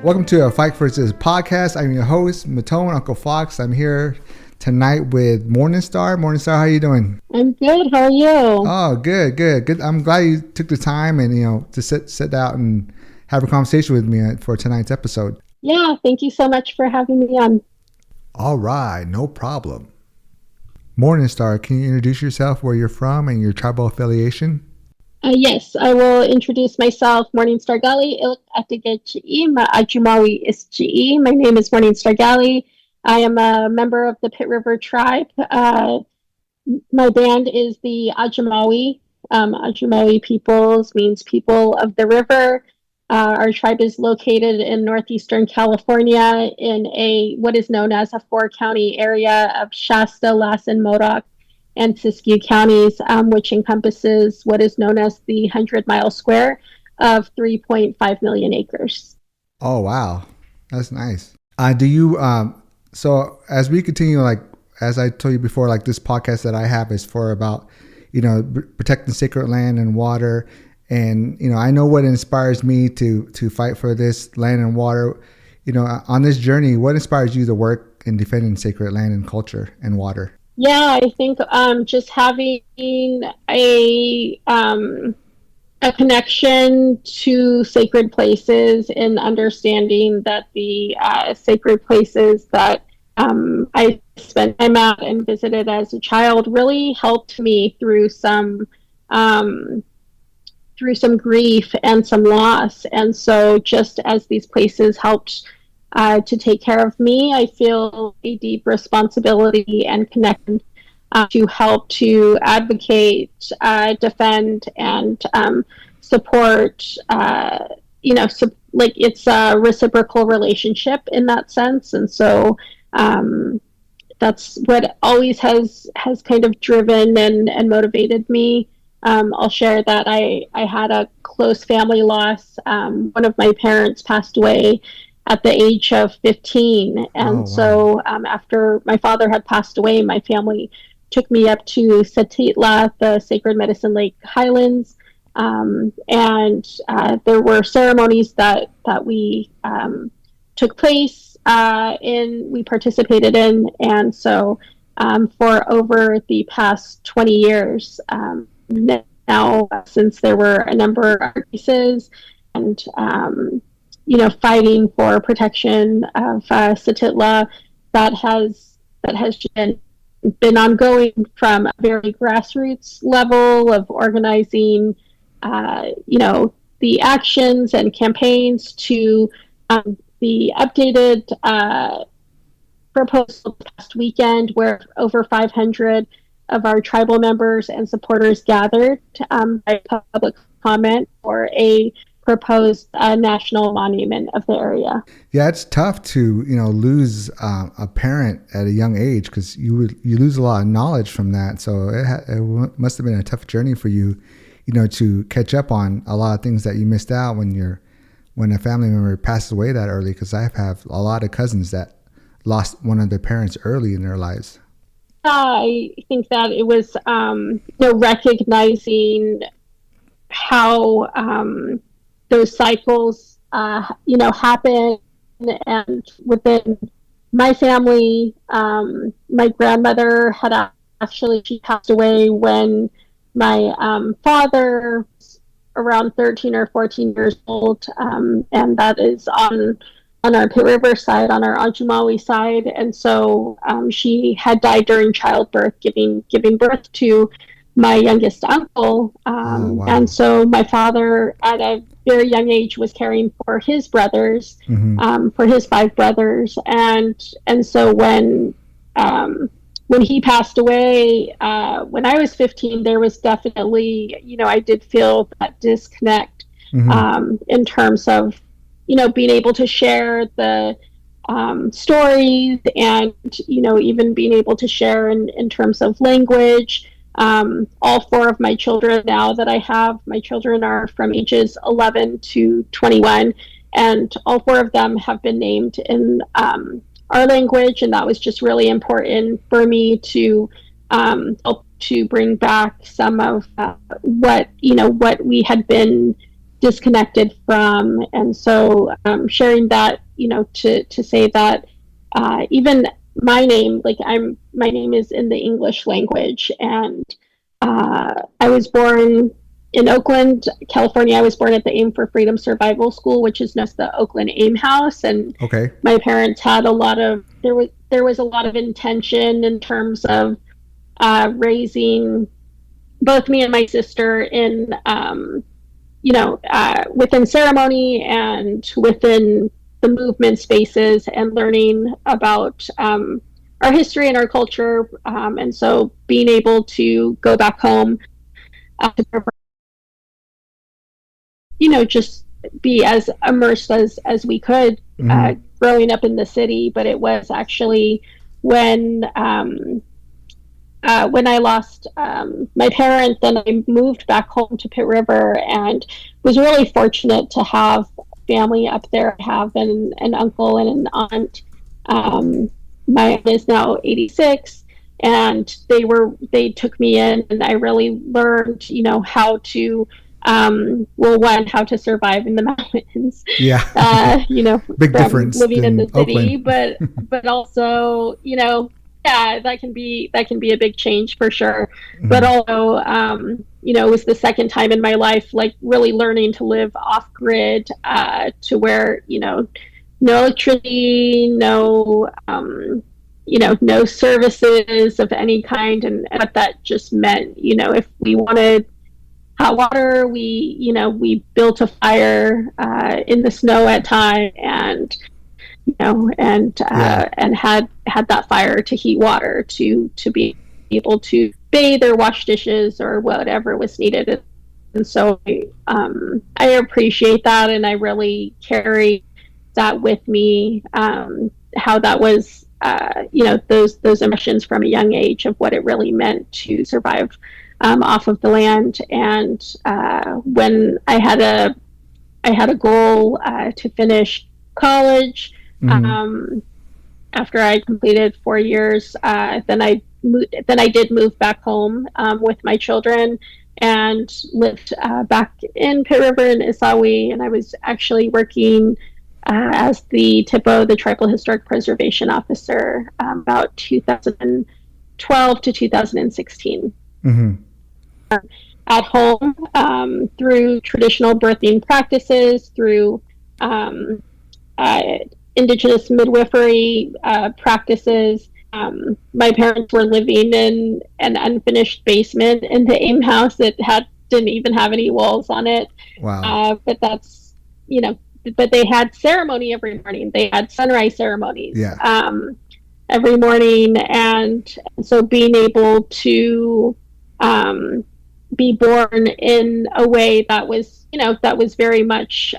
Welcome to a Fight Versus podcast. I'm your host, Matone, Uncle Fox. I'm here tonight with Morning Star. Morning Star, how you doing? I'm good. How are you? Oh, good. I'm glad you took the time and to sit out and have a conversation with me for tonight's episode. Yeah, thank you so much for having me on. All right, no problem. Morning Star, can you introduce yourself, where you're from, and your tribal affiliation? Yes, I will introduce myself. Morning Star Gali, Ajumawi Band. My name is Morning Star Gali. I am a member of the Pit River tribe. My band is the Ajumawi. Ajumawi peoples means people of the river. Our tribe is located in northeastern California in what is known as a 4-county area of Shasta, Lassen, Modoc, and Siskiyou counties, which encompasses what is known as the 100-mile square of 3.5 million acres. Oh, wow. That's nice. So as we continue, as I told you before, this podcast that I have is for about, protecting sacred land and water. And, I know what inspires me to fight for this land and water. On this journey, what inspires you to work in defending sacred land and culture and water? Yeah, I think just having a connection to sacred places and understanding that the sacred places that I spent time at and visited as a child really helped me through some grief and some loss. And so just as these places helped to take care of me, I feel a deep responsibility and connection to help to advocate, defend, and support. It's a reciprocal relationship in that sense, and so that's what always has kind of driven and motivated me. I'll share that I had a close family loss. One of my parents passed away at the age of 15. And so after my father had passed away, my family took me up to Satitla, the Sacred Medicine Lake Highlands. And there were ceremonies that we took place we participated in. And so for over the past 20 years, now, since there were a number of cases and fighting for protection of Satitla, that has been ongoing from a very grassroots level of organizing, the actions and campaigns to the updated proposal last weekend, where over 500 of our tribal members and supporters gathered by public comment for a proposed national monument of the area. Yeah, it's tough to lose a parent at a young age, because you lose a lot of knowledge from that. So it must have been a tough journey for you, to catch up on a lot of things that you missed out when a family member passes away that early. Because I have a lot of cousins that lost one of their parents early in their lives. I think that it was recognizing how those cycles happen. And within my family, my grandmother she passed away when my father was around 13 or 14 years old, and that is on our Pit River side, on our Ajumawi side. And so she had died during childbirth, giving birth to my youngest uncle. And so my father, at a very young age, was caring for his brothers, for his 5 brothers. And so when he passed away, when I was 15, there was definitely, I did feel that disconnect in terms of, being able to share the stories and, even being able to share in terms of language. All 4 of my children now that I have, my children are from ages 11 to 21, and all 4 of them have been named in our language. And that was just really important for me to help to bring back some of what we had been disconnected from. And so sharing that, to say that even my name, my name is in the English language. And I was born in Oakland, California. I was born at the Aim for Freedom Survival School, which is known as the Oakland Aim House. And Okay. my parents had there was a lot of intention in terms of raising both me and my sister in, within ceremony and within the movement spaces, and learning about our history and our culture. And so being able to go back home, just be as immersed as we could, growing up in the city. But it was actually when I lost my parents, then I moved back home to Pitt River, and was really fortunate to have family up there. I have an uncle and an aunt. My aunt is now 86, and they took me in, and I really learned, how to how to survive in the mountains. Yeah. Big difference living in the city, Oakland. but also, yeah, that can be a big change for sure. But also, it was the second time in my life, like really learning to live off grid, to where, no electricity, no, no services of any kind. And what that just meant, if we wanted hot water, we built a fire in the snow at time, and and had that fire to heat water to be able to bathe or wash dishes or whatever was needed. And so I appreciate that, and I really carry that with me, how that was, those impressions from a young age of what it really meant to survive off of the land. And when I had a goal to finish college, after I completed 4 years, then I did move back home with my children, and lived back in Pitt River in Isawi. And I was actually working as the TIPO, the Tribal Historic Preservation Officer, about 2012 to 2016. At home, through traditional birthing practices, through indigenous midwifery practices. My parents were living in an unfinished basement in the AIM house that didn't even have any walls on it. Wow. But that's, but they had ceremony every morning. They had sunrise ceremonies every morning. And so being able to be born in a way that was, that was very much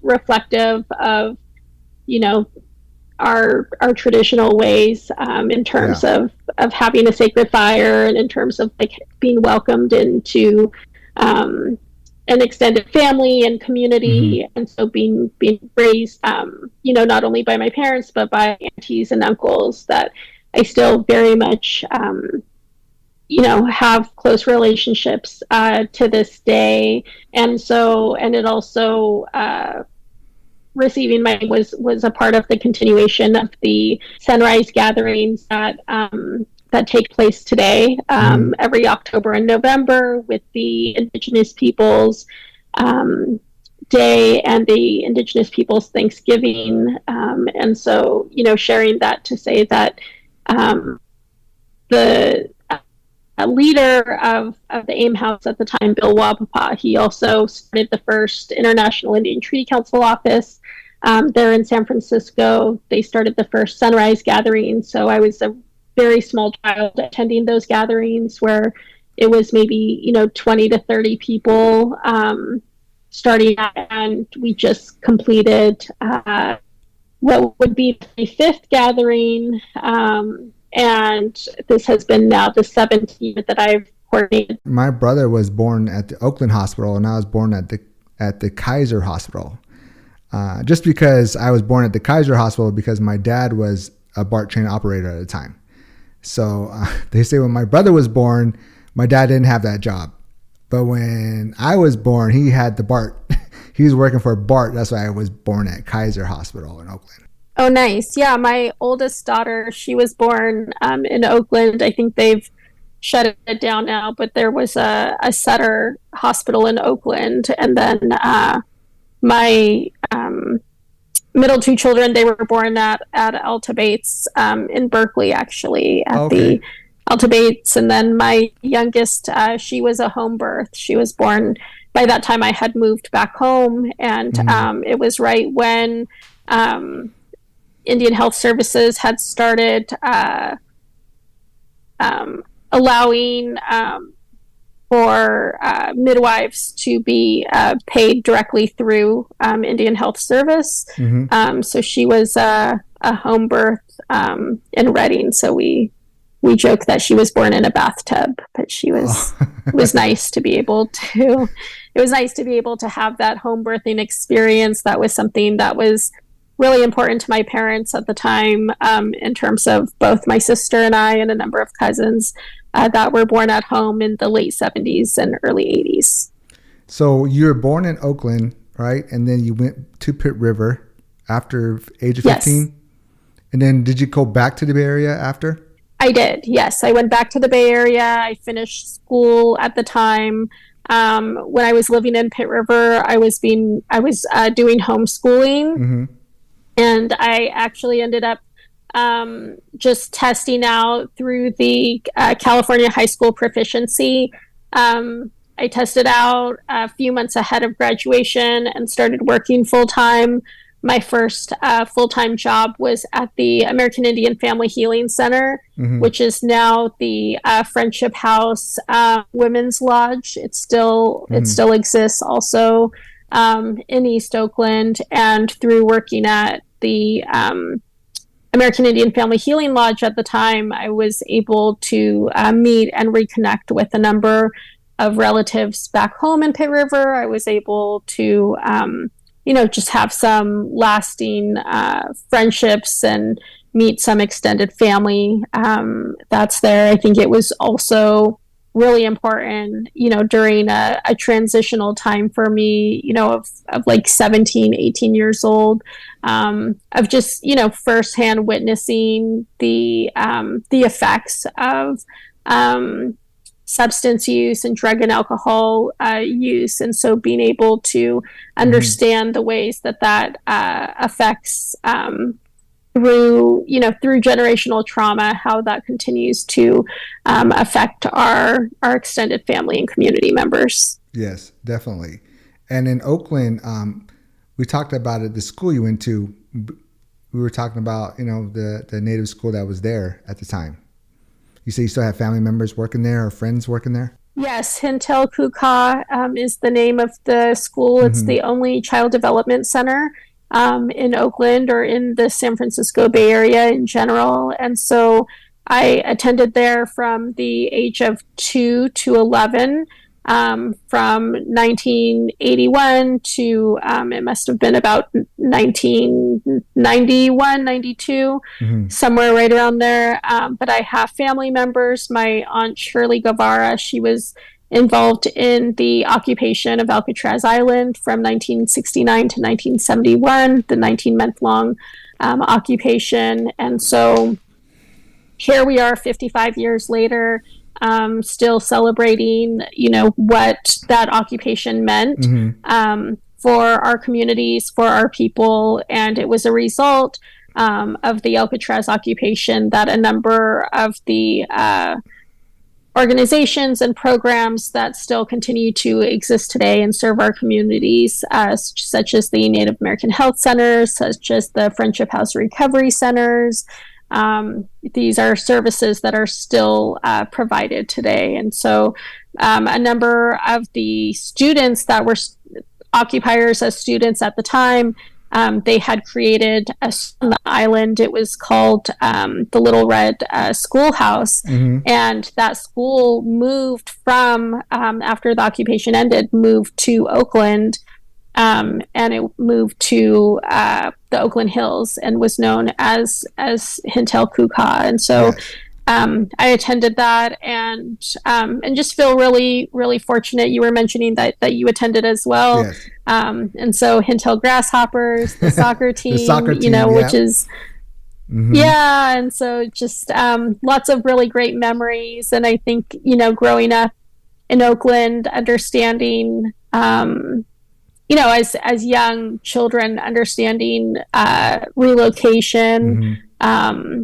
reflective of, our traditional ways, in terms of having a sacred fire, and in terms of like being welcomed into an extended family and community. And so being raised, not only by my parents, but by aunties and uncles that I still very much, have close relationships to this day. And so, and it also, receiving my was a part of the continuation of the sunrise gatherings that take place today, every October and November, with the Indigenous Peoples Day and the Indigenous Peoples Thanksgiving. And so, sharing that to say that the leader of the AIM House at the time, Bill Wapapa, he also started the first International Indian Treaty Council office there in San Francisco. They started the first sunrise gathering. So I was a very small child attending those gatherings, where it was maybe, 20 to 30 people starting out, and we just completed what would be the fifth gathering. And this has been now the 7th year that I've coordinated. My brother was born at the Oakland Hospital, and I was born at the Kaiser Hospital. Just because I was born at the Kaiser Hospital, because my dad was a BART train operator at the time. So they say when my brother was born, my dad didn't have that job. But when I was born, he had the BART. he was working for Bart. That's why I was born at Kaiser Hospital in Oakland. Oh, nice. Yeah, my oldest daughter, she was born in Oakland. I think they've shut it down now, but there was a Sutter hospital in Oakland. And then my middle two children, they were born at Alta Bates in Berkeley, actually, at the Alta Bates. And then my youngest, she was a home birth. She was born, by that time I had moved back home. And it was right when Indian Health Services had started allowing for midwives to be paid directly through Indian Health Service. So she was a home birth in Reading. So we joke that she was born in a bathtub, but she was it was nice to be able to have that home birthing experience. That was something that was really important to my parents at the time, in terms of both my sister and I and a number of cousins that were born at home in the late 70s and early 80s. So you were born in Oakland, right? And then you went to Pitt River after age of 15? Yes. And then did you go back to the Bay Area after? I did, yes. I went back to the Bay Area. I finished school at the time. When I was living in Pitt River, I was doing homeschooling. And I actually ended up just testing out through the California High School Proficiency. I tested out a few months ahead of graduation and started working full-time. My first full-time job was at the American Indian Family Healing Center, which is now the Friendship House Women's Lodge. It still exists also in East Oakland. And through working at the American Indian Family Healing Lodge at the time, I was able to meet and reconnect with a number of relatives back home in Pitt River. I was able to, just have some lasting friendships and meet some extended family that's there. I think it was also really important, during a transitional time for me, of like 17, 18 years old, of just, firsthand witnessing the effects of substance use and drug and alcohol use. And so being able to understand the ways that affects through generational trauma, how that continues to affect our extended family and community members. Yes, definitely. And in Oakland, we talked about it, the school you went to. We were talking about, the native school that was there at the time. You say you still have family members working there or friends working there? Yes, Hintel Kuka is the name of the school. It's the only child development center in Oakland or in the San Francisco Bay Area in general. And so I attended there from the age of 2 to 11, from 1981 to it must have been about 1991, 92, somewhere right around there. But I have family members. My aunt Shirley Guevara, she was involved in the occupation of Alcatraz Island from 1969 to 1971, the 19-month-long occupation. And so here we are 55 years later, still celebrating, what that occupation meant for our communities, for our people. And it was a result of the Alcatraz occupation that a number of the organizations and programs that still continue to exist today and serve our communities, such as the Native American Health Centers, such as the Friendship House Recovery Centers. These are services that are still provided today. And so a number of the students that were occupiers as students at the time, they had created on the island. It was called the Little Red Schoolhouse. And that school moved from, after the occupation ended, moved to Oakland. And it moved to the Oakland Hills and was known as Hintel Kuka. And so I attended that, and just feel really, really fortunate. You were mentioning that you attended as well. Yes. And so Hintel Grasshoppers, the soccer The team, soccer team, which yeah. is, Mm-hmm. yeah. And so just lots of really great memories. And I think, growing up in Oakland, understanding, as young children, understanding relocation, Mm-hmm.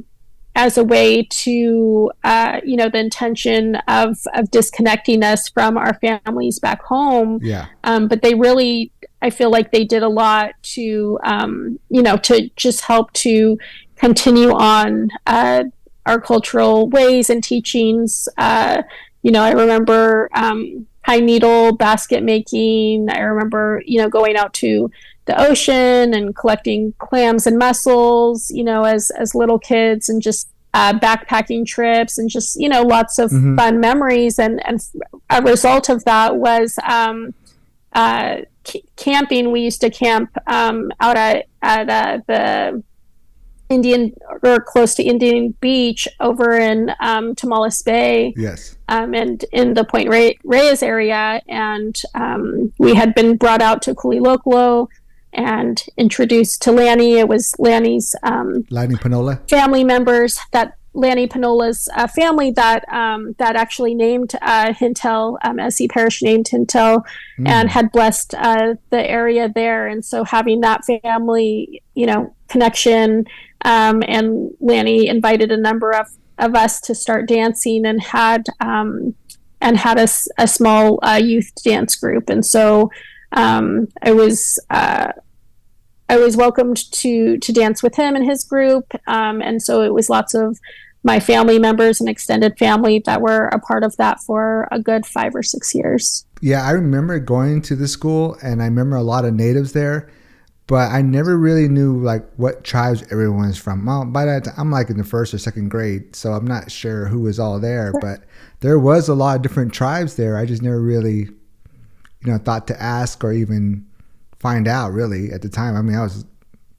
as a way to, the intention of disconnecting us from our families back home. Yeah. But they really, I feel like they did a lot to, to just help to continue on our cultural ways and teachings. I remember pine needle basket making. I remember, going out to the ocean and collecting clams and mussels, as little kids, and just backpacking trips, and just, lots of Mm-hmm. fun memories. And a result of that was camping. We used to camp out at the Indian, or close to Indian Beach, over in Tamales Bay. Yes. And in the Point Reyes area. And we had been brought out to Kuliloklo and introduced to Lanny. It was Lanny's Lanny Panola. family members, that Lanny Panola's family that actually named Hintel, SC Parish named Hintel, and had blessed the area there. And so having that family, connection, and Lanny invited a number of us to start dancing, and had a small youth dance group. And so I was welcomed to dance with him and his group. And so it was lots of my family members and extended family that were a part of that for a good 5 or 6 years. Yeah, I remember going to the school, and I remember a lot of natives there, but I never really knew like what tribes everyone is from. Well, by that time, I'm like in the 1st or 2nd grade, so I'm not sure who was all there, but there was a lot of different tribes there. I just never really, thought to ask or even find out really at the time. I mean, I was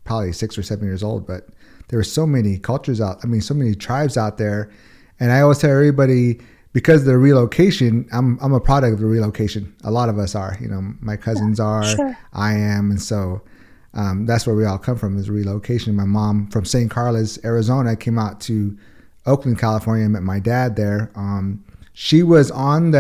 probably 6 or 7 years old, but there were so many cultures so many tribes out there. And I always tell everybody, because of the relocation, I'm a product of the relocation. A lot of us are, my cousins are, Sure. I am. And so that's where we all come from, is relocation. My mom from St. Carlos, Arizona, came out to Oakland, California, and met my dad there. She was on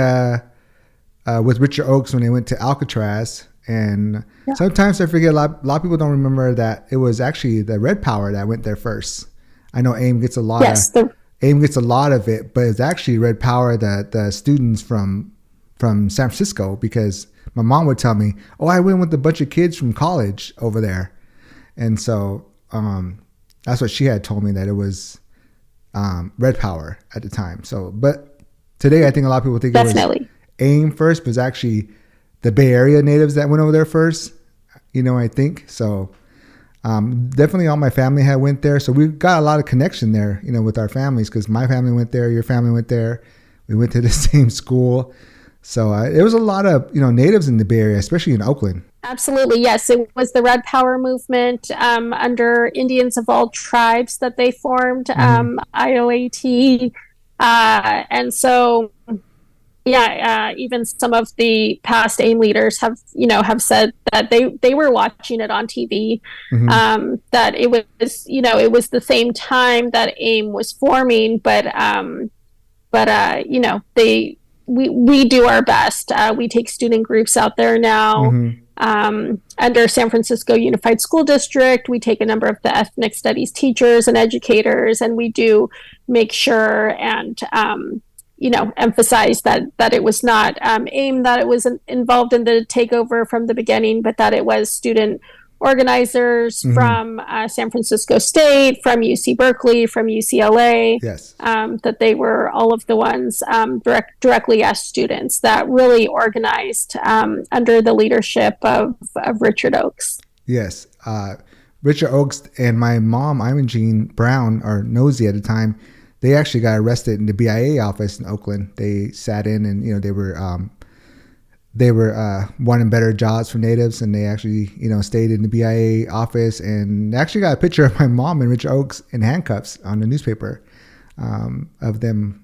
with Richard Oakes when they went to Alcatraz. And sometimes I forget, a lot of people don't remember that it was actually the Red Power that went there first. I know AIM gets a lot of it, but it's actually Red Power, the students from San Francisco, because my mom would tell me, oh, I went with a bunch of kids from college over there. And so that's what she had told me, that it was Red Power at the time. So, but today I think a lot of people think Definitely. It was AIM first, but it's actually the Bay Area natives that went over there first, I think. So definitely all my family had went there. So we got a lot of connection there, with our families, because my family went there, your family went there. We went to the same school. So it was a lot of, natives in the Bay Area, especially in Oakland. Absolutely. Yes. It was the Red Power movement under Indians of all tribes that they formed, IOAT. And so, even some of the past AIM leaders have said that they were watching it on TV, that it was, it was the same time that AIM was forming, but we do our best. We take student groups out there now. Under San Francisco Unified School District, we take a number of the ethnic studies teachers and educators, and we do make sure and emphasize that it was not AIM that it was involved in the takeover from the beginning, but that it was student organizers from San Francisco State, from UC Berkeley, from UCLA. Yes. That they were all of the ones directly as students that really organized under the leadership of Richard Oakes. Yes. Richard Oakes and my mom, Imogene Brown, or Nosy at the time, they actually got arrested in the BIA office in Oakland. They sat in, and they were wanting better jobs for natives, and they actually stayed in the BIA office, and actually got a picture of my mom and Richard Oakes in handcuffs on the newspaper. of them,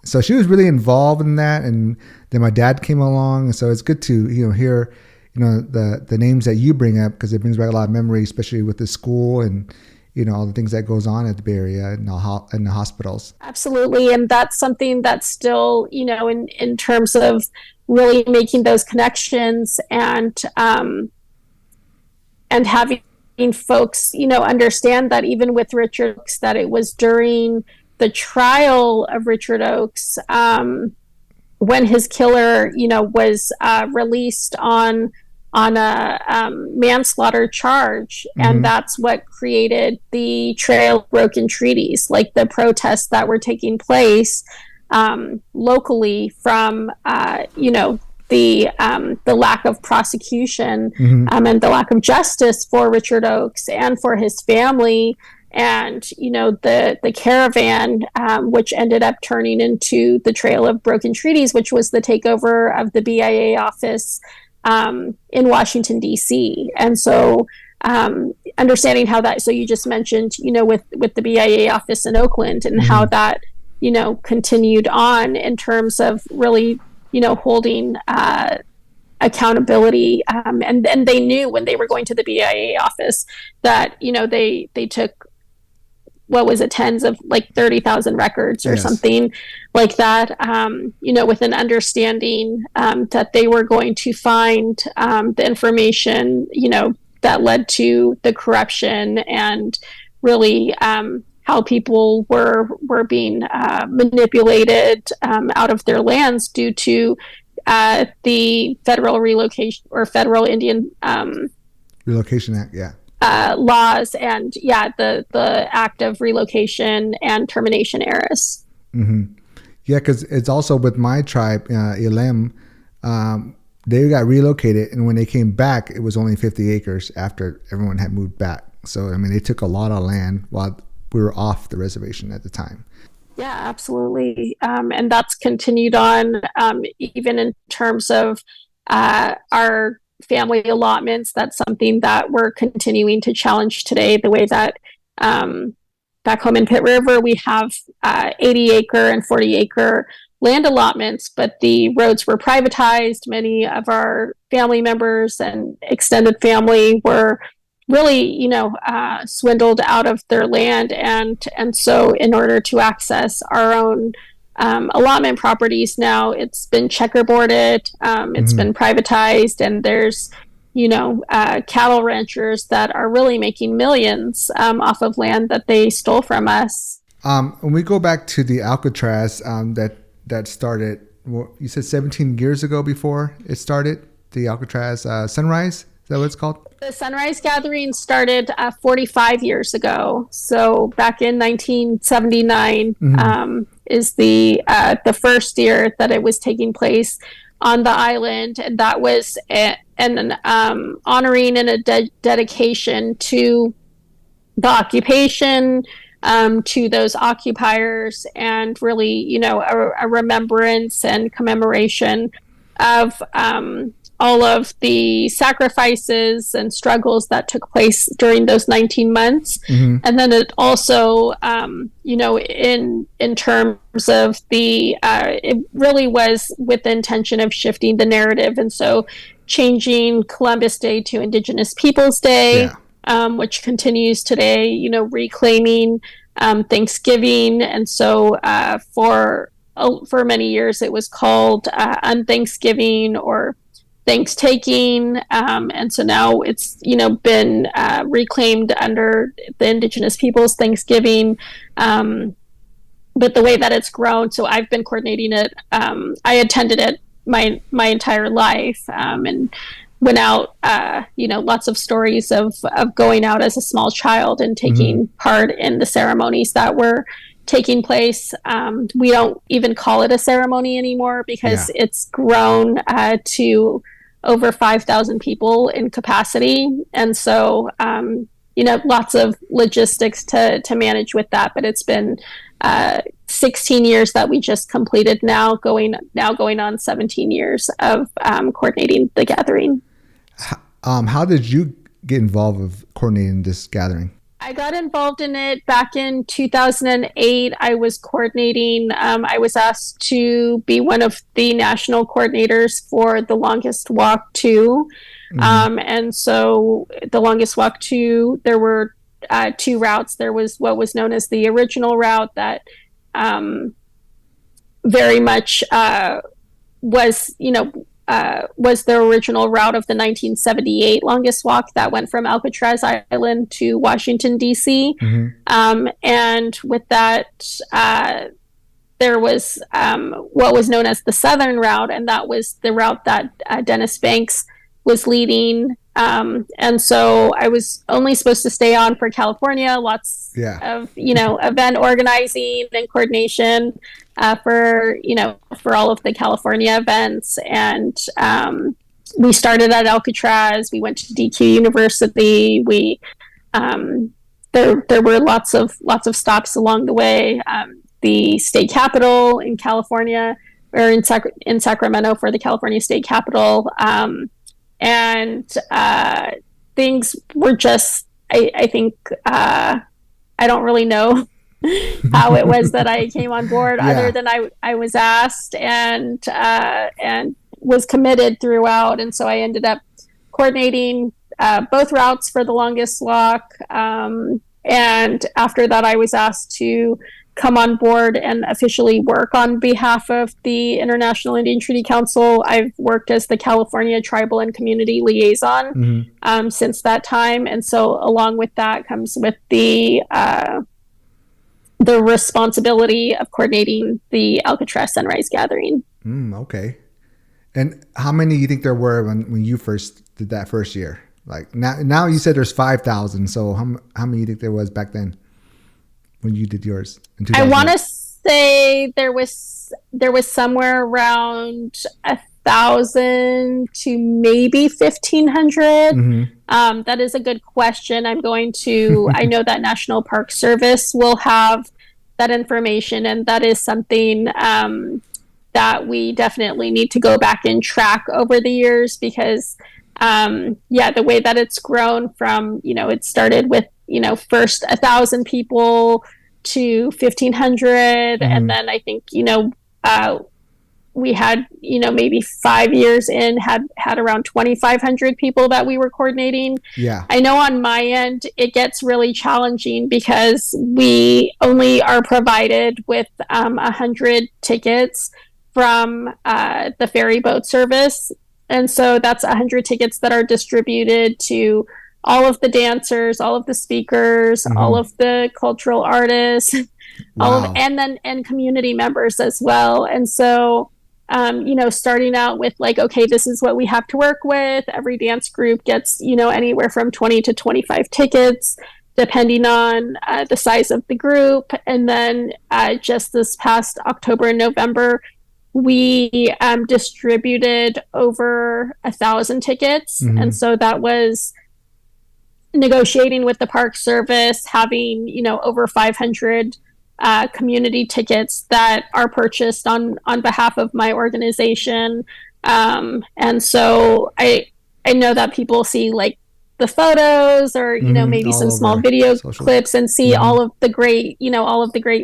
So she was really involved in that, and then my dad came along, so it's good to hear the names that you bring up, because it brings back a lot of memory, especially with the school and all the things that goes on at the Bay Area and the hospitals. Absolutely, and that's something that's still in terms of really making those connections and having folks understand that even with Richard Oakes, that it was during the trial of Richard Oakes, when his killer, was released on a manslaughter charge, and that's what created the Trail of Broken Treaties, like the protests that were taking place locally from the lack of prosecution and the lack of justice for Richard Oakes and for his family. And the caravan, which ended up turning into the Trail of Broken Treaties, which was the takeover of the BIA office in Washington, D.C. And so understanding how that, so you just mentioned with the BIA office in Oakland, and how that continued on in terms of really holding accountability, and they knew when they were going to the BIA office that they took, what was it, tens of like 30,000 records or something like that, with an understanding that they were going to find the information that led to the corruption, and really how people were being manipulated out of their lands due to the federal relocation or federal Indian Relocation Act, laws, and the act of relocation and termination errors. Because it's also with my tribe, Ilem, they got relocated, and when they came back, it was only 50 acres after everyone had moved back. So they took a lot of land while we were off the reservation at the time. Yeah, absolutely. And that's continued on, even in terms of our family allotments. That's something that we're continuing to challenge today, the way that back home in Pitt River, we have 80-acre and 40-acre land allotments, but the roads were privatized. Many of our family members and extended family were really, swindled out of their land. And so in order to access our own allotment properties now, it's been checkerboarded, it's been privatized, and there's, cattle ranchers that are really making millions off of land that they stole from us. When we go back to the Alcatraz, that started, you said 17 years ago before it started, the Alcatraz Sunrise? Is that what it's called? The Sunrise Gathering started 45 years ago. So back in 1979 is the first year that it was taking place on the island, and that was an honoring and a dedication to the occupation, to those occupiers, and really, a remembrance and commemoration of all of the sacrifices and struggles that took place during those 19 months. And then it also, in terms of it really was with the intention of shifting the narrative. And so changing Columbus Day to Indigenous Peoples Day, which continues today, reclaiming Thanksgiving. And so for many years it was called Unthanksgiving or Thanks-taking, and so now it's been reclaimed under the Indigenous Peoples Thanksgiving, but the way that it's grown, so I've been coordinating it. I attended it my entire life, and went out, lots of stories of going out as a small child and taking part in the ceremonies that were taking place. We don't even call it a ceremony anymore because it's grown to over 5,000 people in capacity. And so, lots of logistics to manage with that, but it's been 16 years that we just completed now going on 17 years of coordinating the gathering. How did you get involved with coordinating this gathering? I got involved in it back in 2008. I was coordinating, I was asked to be one of the national coordinators for the Longest Walk 2. Mm-hmm. And so the Longest Walk 2, there were two routes. There was what was known as the original route that very much was, was the original route of the 1978 longest walk that went from Alcatraz Island to Washington, D.C. Mm-hmm. And with that, there was what was known as the Southern route, and that was the route that Dennis Banks was leading. And so I was only supposed to stay on for California, lots of, event organizing and coordination for all of the California events. And we started at Alcatraz. We went to DQ University. There were lots of stops along the way. The state capitol in California, or in Sacramento for the California state capitol. And things were just, I think, I don't really know how it was that I came on board, other than I was asked and was committed throughout. And so I ended up coordinating both routes for the longest walk. And after that, I was asked to come on board and officially work on behalf of the International Indian Treaty Council. I've worked as the California Tribal and Community Liaison since that time. And so along with that comes with the responsibility of coordinating the Alcatraz Sunrise Gathering. Okay. And how many do you think there were when you first did that first year? Like now you said there's 5,000. So how many do you think there was back then when you did yours in 2000? I want to say there was somewhere around 1,000 to maybe 1,500. That is a good question. I know that National Park Service will have that information, and that is something that we definitely need to go back and track over the years, because the way that it's grown from, it started with, first 1,000 people to 1,500. And then I think, we had, maybe 5 years in, had around 2,500 people that we were coordinating. Yeah. I know on my end, it gets really challenging because we only are provided with 100 tickets from the ferry boat service. And so that's 100 tickets that are distributed to all of the dancers, all of the speakers, all of the cultural artists, and community members as well. And so, starting out with like, okay, this is what we have to work with. Every dance group gets, anywhere from 20 to 25 tickets, depending on the size of the group. And then just this past October and November, we distributed over 1,000 tickets. And so that was negotiating with the Park Service, having, over 500 community tickets that are purchased on behalf of my organization. And so I know that people see like the photos or, maybe some small video clips and see all of the great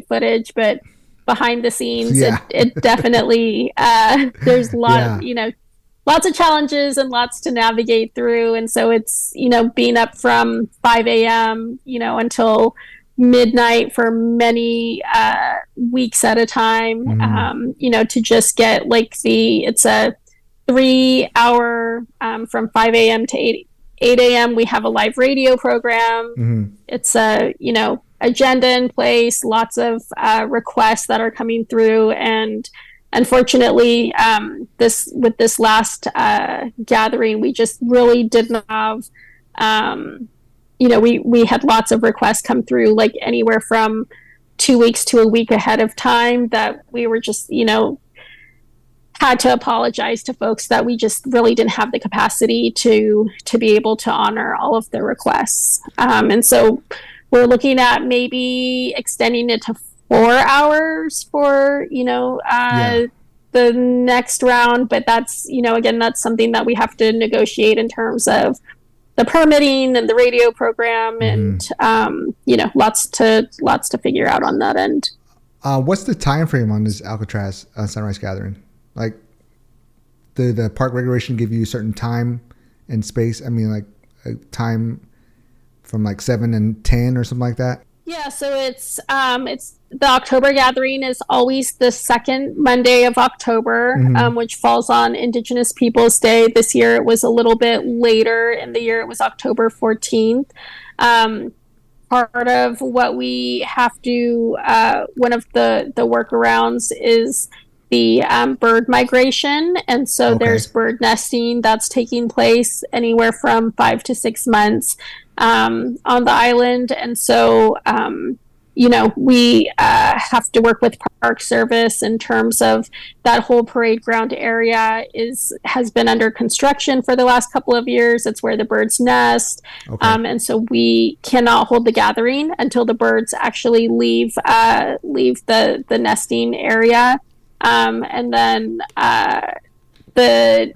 footage, but behind the scenes, it definitely, there's a lot of, lots of challenges and lots to navigate through. And so it's, being up from 5 a.m., until midnight for many weeks at a time, to just get like it's a 3 hour from 5 a.m. to 8 a.m. We have a live radio program. It's a, agenda in place, lots of requests that are coming through. And unfortunately, this last gathering, we just really didn't have, we had lots of requests come through, like anywhere from 2 weeks to a week ahead of time, that we were just, had to apologize to folks that we just really didn't have the capacity to be able to honor all of the requests. And so we're looking at maybe extending it to 4 hours for, the next round. But that's, again, that's something that we have to negotiate in terms of the permitting and the radio program, and lots to figure out on that end. What's the time frame on this Alcatraz sunrise gathering? Like, the park regulation give you a certain time and space? I mean, like a time from like 7 and 10 or something like that? Yeah, so it's the October gathering is always the second Monday of October, which falls on Indigenous Peoples Day. This year it was a little bit later in the year. It was October 14th. Part of what we have to, one of the workarounds is the bird migration. And so there's bird nesting that's taking place anywhere from 5 to 6 months on the island. And so, we have to work with Park Service in terms of that whole parade ground area has been under construction for the last couple of years. It's where the birds nest. And so we cannot hold the gathering until the birds actually leave the nesting area. And then the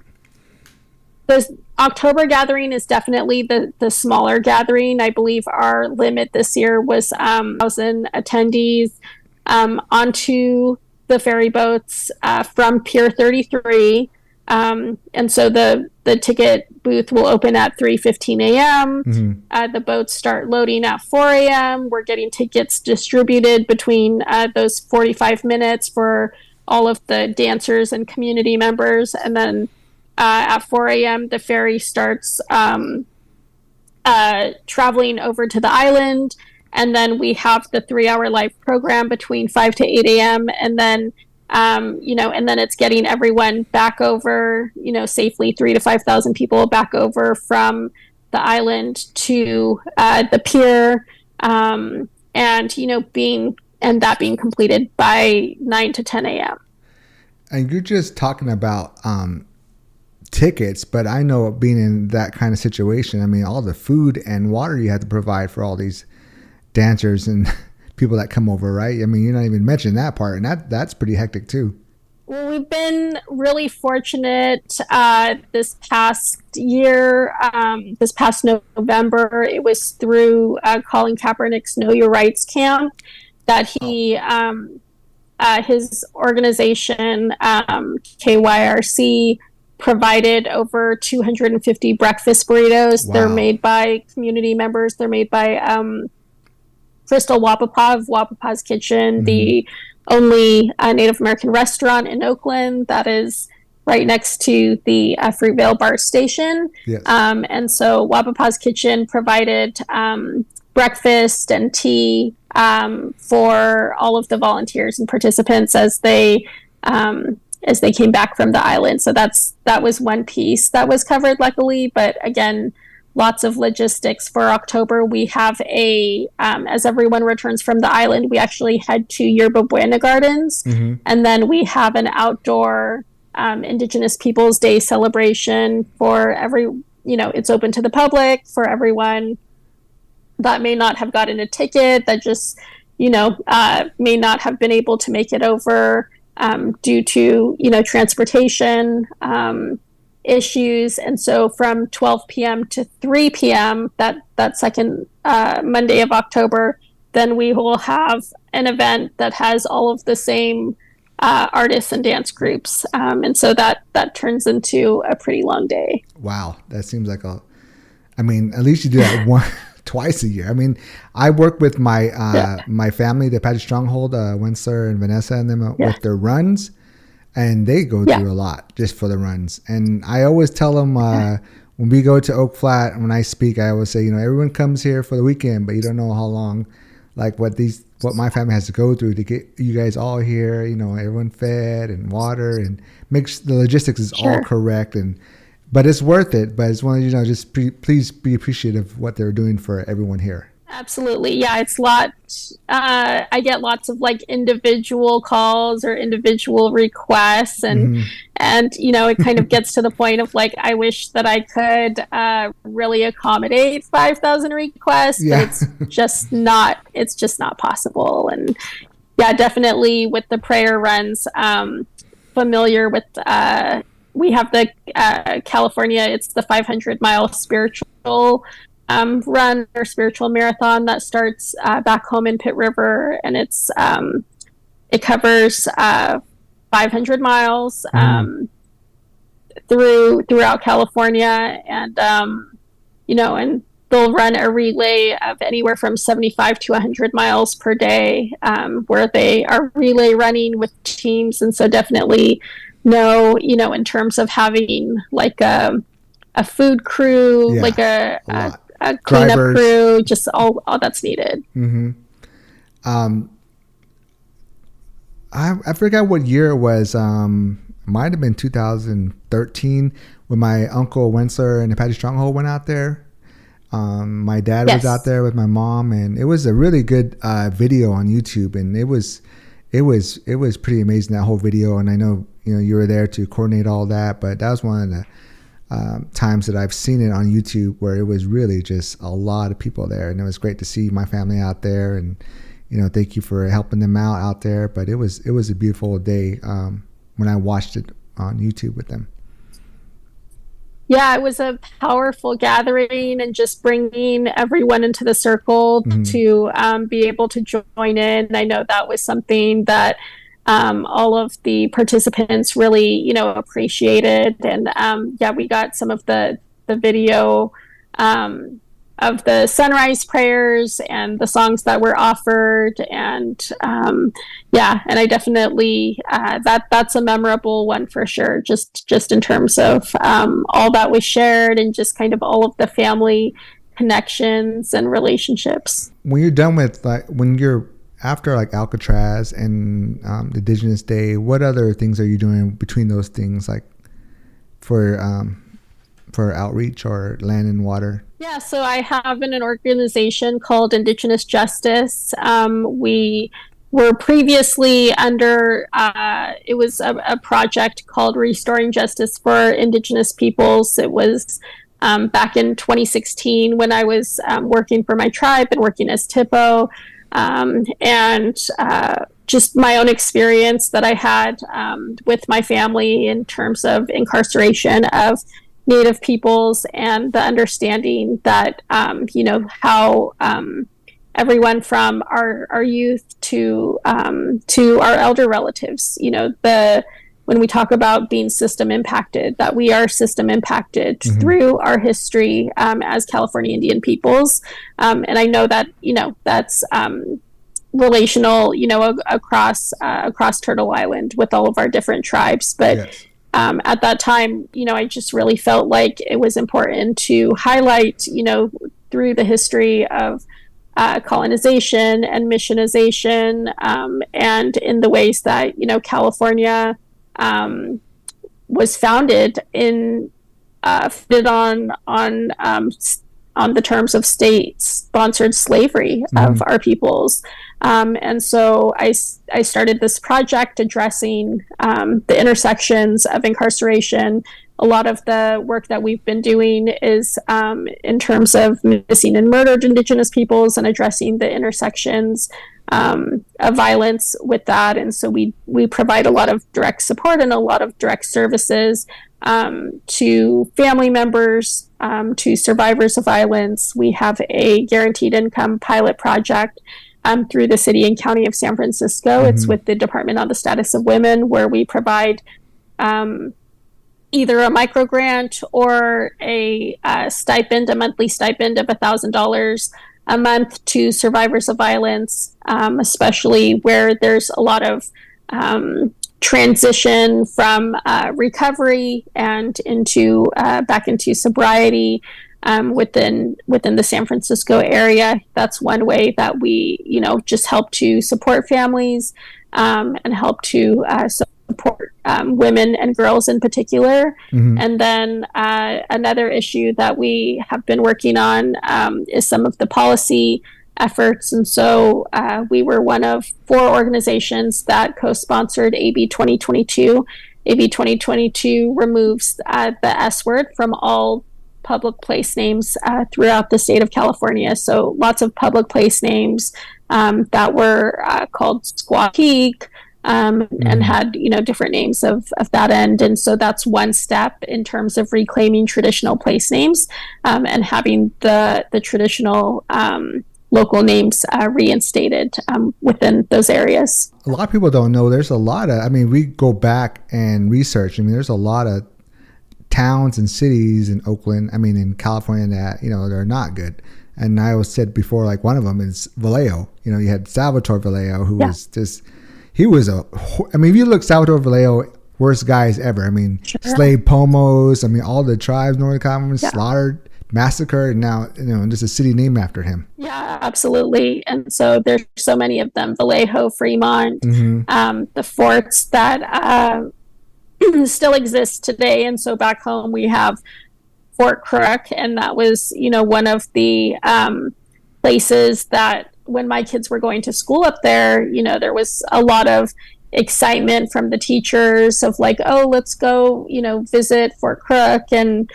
October gathering is definitely the smaller gathering. I believe our limit this year was 1,000 attendees onto the ferry boats from Pier 33. And so the ticket booth will open at 3:15 a.m. The boats start loading at 4 a.m. We're getting tickets distributed between those 45 minutes for all of the dancers and community members. And then at 4 a.m., the ferry starts traveling over to the island. And then we have the 3-hour live program between 5 to 8 a.m. And then, and then it's getting everyone back over, safely, 3,000 to 5,000 people back over from the island to the pier. And that being completed by 9 to 10 a.m. And you're just talking about tickets, but I know being in that kind of situation, I mean, all the food and water you have to provide for all these dancers and people that come over, right? I mean, you're not even mentioning that part, and that's pretty hectic too. Well, we've been really fortunate this past year, this past November. It was through Colin Kaepernick's Know Your Rights camp that he his organization, KYRC, provided over 250 breakfast burritos. Wow. They're made by community members. They're made by Crystal Wapapa of Wapapa's Kitchen, the only Native American restaurant in Oakland that is right next to the Fruitvale BART station. Yes. And so Wapapa's Kitchen provided breakfast and tea for all of the volunteers and participants as they came back from the island. So that was one piece that was covered, luckily. But again, lots of logistics for October. We have as everyone returns from the island, we actually head to Yerba Buena Gardens. And then we have an outdoor Indigenous Peoples Day celebration for it's open to the public for everyone that may not have gotten a ticket, that just, may not have been able to make it over due to, transportation issues. And so from 12 p.m. to 3 p.m., that second Monday of October, then we will have an event that has all of the same artists and dance groups. And so that turns into a pretty long day. Wow. That seems like at least you do that twice a year. I mean, I work with my my family, the Apache Stronghold, Winsler and Vanessa and them with their runs, and they go through a lot just for the runs. And I always tell them when we go to Oak Flat, when I speak, I always say, everyone comes here for the weekend, but you don't know how long, like what my family has to go through to get you guys all here, everyone fed and water and makes the logistics is all correct. But it's worth it. But it's one of just please be appreciative of what they're doing for everyone here. Absolutely. Yeah, it's a lot. I get lots of individual calls or individual requests, and it kind of gets to the point of I wish that I could really accommodate 5,000 requests, but it's just not possible. And yeah, definitely with the prayer runs, familiar with. We have the California, it's the 500-mile spiritual run or spiritual marathon that starts back home in Pitt River, and it covers 500 miles throughout California, and and they'll run a relay of anywhere from 75 to 100 miles per day, where they are relay running with teams. And so definitely in terms of having like a food crew, like a cleanup drivers, crew, just all that's needed. I forgot what year it was. Might have been 2013 when my uncle Wensler and the Apache Stronghold went out there. My dad was out there with my mom, and it was a really good video on YouTube, and it was pretty amazing, that whole video. And I know you were there to coordinate all that, but that was one of the times that I've seen it on YouTube where it was really just a lot of people there, and it was great to see my family out there. And thank you for helping them out there. But it was a beautiful day when I watched it on YouTube with them. Yeah, it was a powerful gathering, and just bringing everyone into the circle to be able to join in. I know that was something that all of the participants really, appreciated. And we got some of the video of the sunrise prayers and the songs that were offered. And and I definitely that's a memorable one for sure, just in terms of all that was shared, and just kind of all of the family connections and relationships. When you're done with, when you're after Alcatraz and Indigenous Day, what other things are you doing between those things, for outreach or land and water? Yeah, so I have an organization called Indigenous Justice. We were previously under, it was a project called Restoring Justice for Indigenous Peoples. It was back in 2016 when I was working for my tribe and working as TIPO. And just my own experience that I had with my family in terms of incarceration of Native peoples, and the understanding that how everyone from our youth to our elder relatives, when we talk about being system impacted, that we are system impacted through our history as California Indian peoples, and I know that that's relational, across Turtle Island with all of our different tribes, but. Yes. At that time, I just really felt like it was important to highlight, through the history of colonization and missionization, and in the ways that, California was founded on the terms of state-sponsored slavery of our peoples. And so I started this project addressing the intersections of incarceration. A lot of the work that we've been doing is in terms of missing and murdered Indigenous peoples, and addressing the intersections of violence with that. And so we provide a lot of direct support and a lot of direct services to family members, to survivors of violence. We have a guaranteed income pilot project through the city and county of San Francisco. It's with the Department on the Status of Women, where we provide either a micro grant or a monthly stipend of $1,000 a month to survivors of violence, especially where there's a lot of transition from recovery and into back into sobriety within the San Francisco area. That's one way that we just help to support families and help to support women and girls in particular. And then another issue that we have been working on is some of the policy efforts. And so we were one of 4 organizations that co-sponsored AB 2022. AB 2022 removes the S word from all public place names throughout the state of California. So lots of public place names that were called Squaw Peak, and had, different names of that end. And so that's one step in terms of reclaiming traditional place names, and having the traditional local names reinstated within those areas. A lot of people don't know there's a lot of, we go back and research. There's a lot of towns and cities in Oakland, in California that, they're not good. And I always said before, like one of them is Vallejo. You had Salvatore Vallejo, who was just, he was if you look Salvatore Vallejo, worst guys ever. Sure. Slave Pomos, all the tribes, Northern California, slaughtered, massacred, and now, just a city named after him. Yeah, absolutely. And so there's so many of them, Vallejo, Fremont, the forts that still exist today. And so back home we have Fort Crook, and that was, one of the places that when my kids were going to school up there, there was a lot of excitement from the teachers of like, oh, let's go, visit Fort Crook. And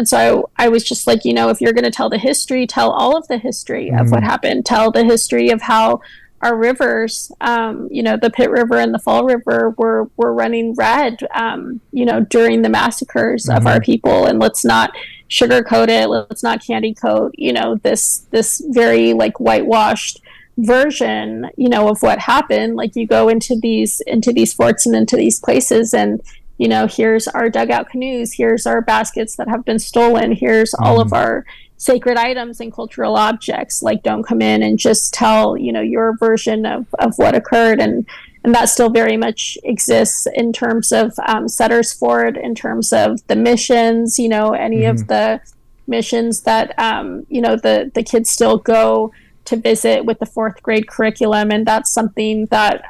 so I was just like, if you're going to tell the history, tell all of the history of what happened, tell the history of how our rivers, the Pitt River and the Fall River were running red, during the massacres of our people. And let's not sugarcoat it. Let's not candy coat, this very like whitewashed version, of what happened. Like you go into these forts and into these places, and here's our dugout canoes, here's our baskets that have been stolen, here's all of our sacred items and cultural objects. Like, don't come in and just tell, your version of what occurred. And that still very much exists in terms of Sutter's Fort, in terms of the missions, any of the missions that, the kids still go to visit with the 4th grade curriculum. And that's something that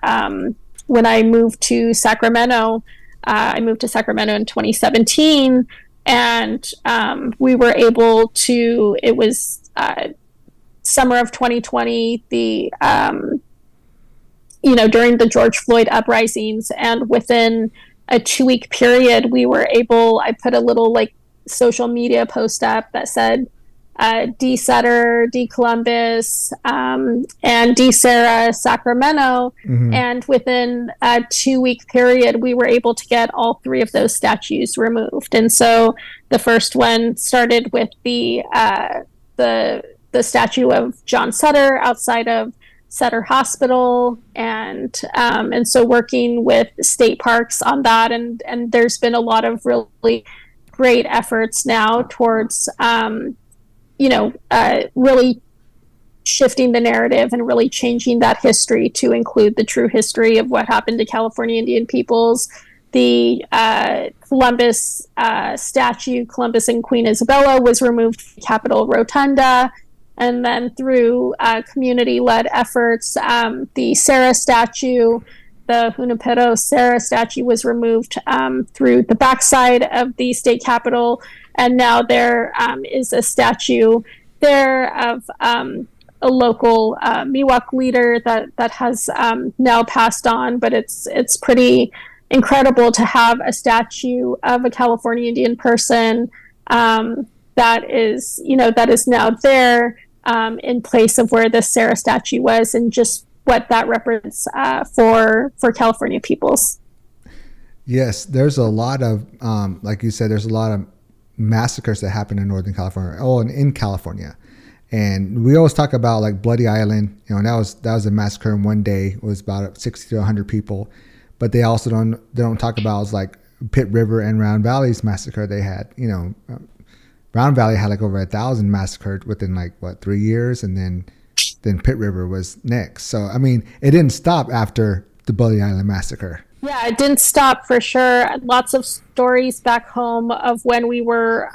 when I moved to Sacramento, in 2017, and we were able to, it was summer of 2020, during the George Floyd uprisings, and within a 2-week period, I put a little like social media post up that said, D Sutter, D Columbus, and D Sarah Sacramento. And within a 2-week period, we were able to get all 3 of those statues removed. And so the first one started with the statue of John Sutter outside of Sutter Hospital, and so working with state parks on that, and there's been a lot of really great efforts now towards really shifting the narrative and really changing that history to include the true history of what happened to California Indian peoples. The Columbus statue, Columbus and Queen Isabella, was removed from Capitol Rotunda. And then through community-led efforts, the Sarah statue, the Junipero Sarah statue, was removed through the backside of the state capitol. And now there is a statue there of a local Miwok leader that has now passed on. But it's pretty incredible to have a statue of a California Indian person that is now there in place of where the Sarah statue was, and just what that represents for California peoples. Yes, there's a lot of, like you said, there's a lot of massacres that happen in Northern California, and in California. And we always talk about like Bloody Island, and that was a massacre in one day. It was about 60 to 100 people. But they also don't talk about is like Pitt River and Round Valley's massacre they had. Round Valley had like over 1,000 massacred within 3 years, and then Pitt River was next. So it didn't stop after the Bloody Island massacre. Yeah, it didn't stop for sure. Lots of stories back home of when we were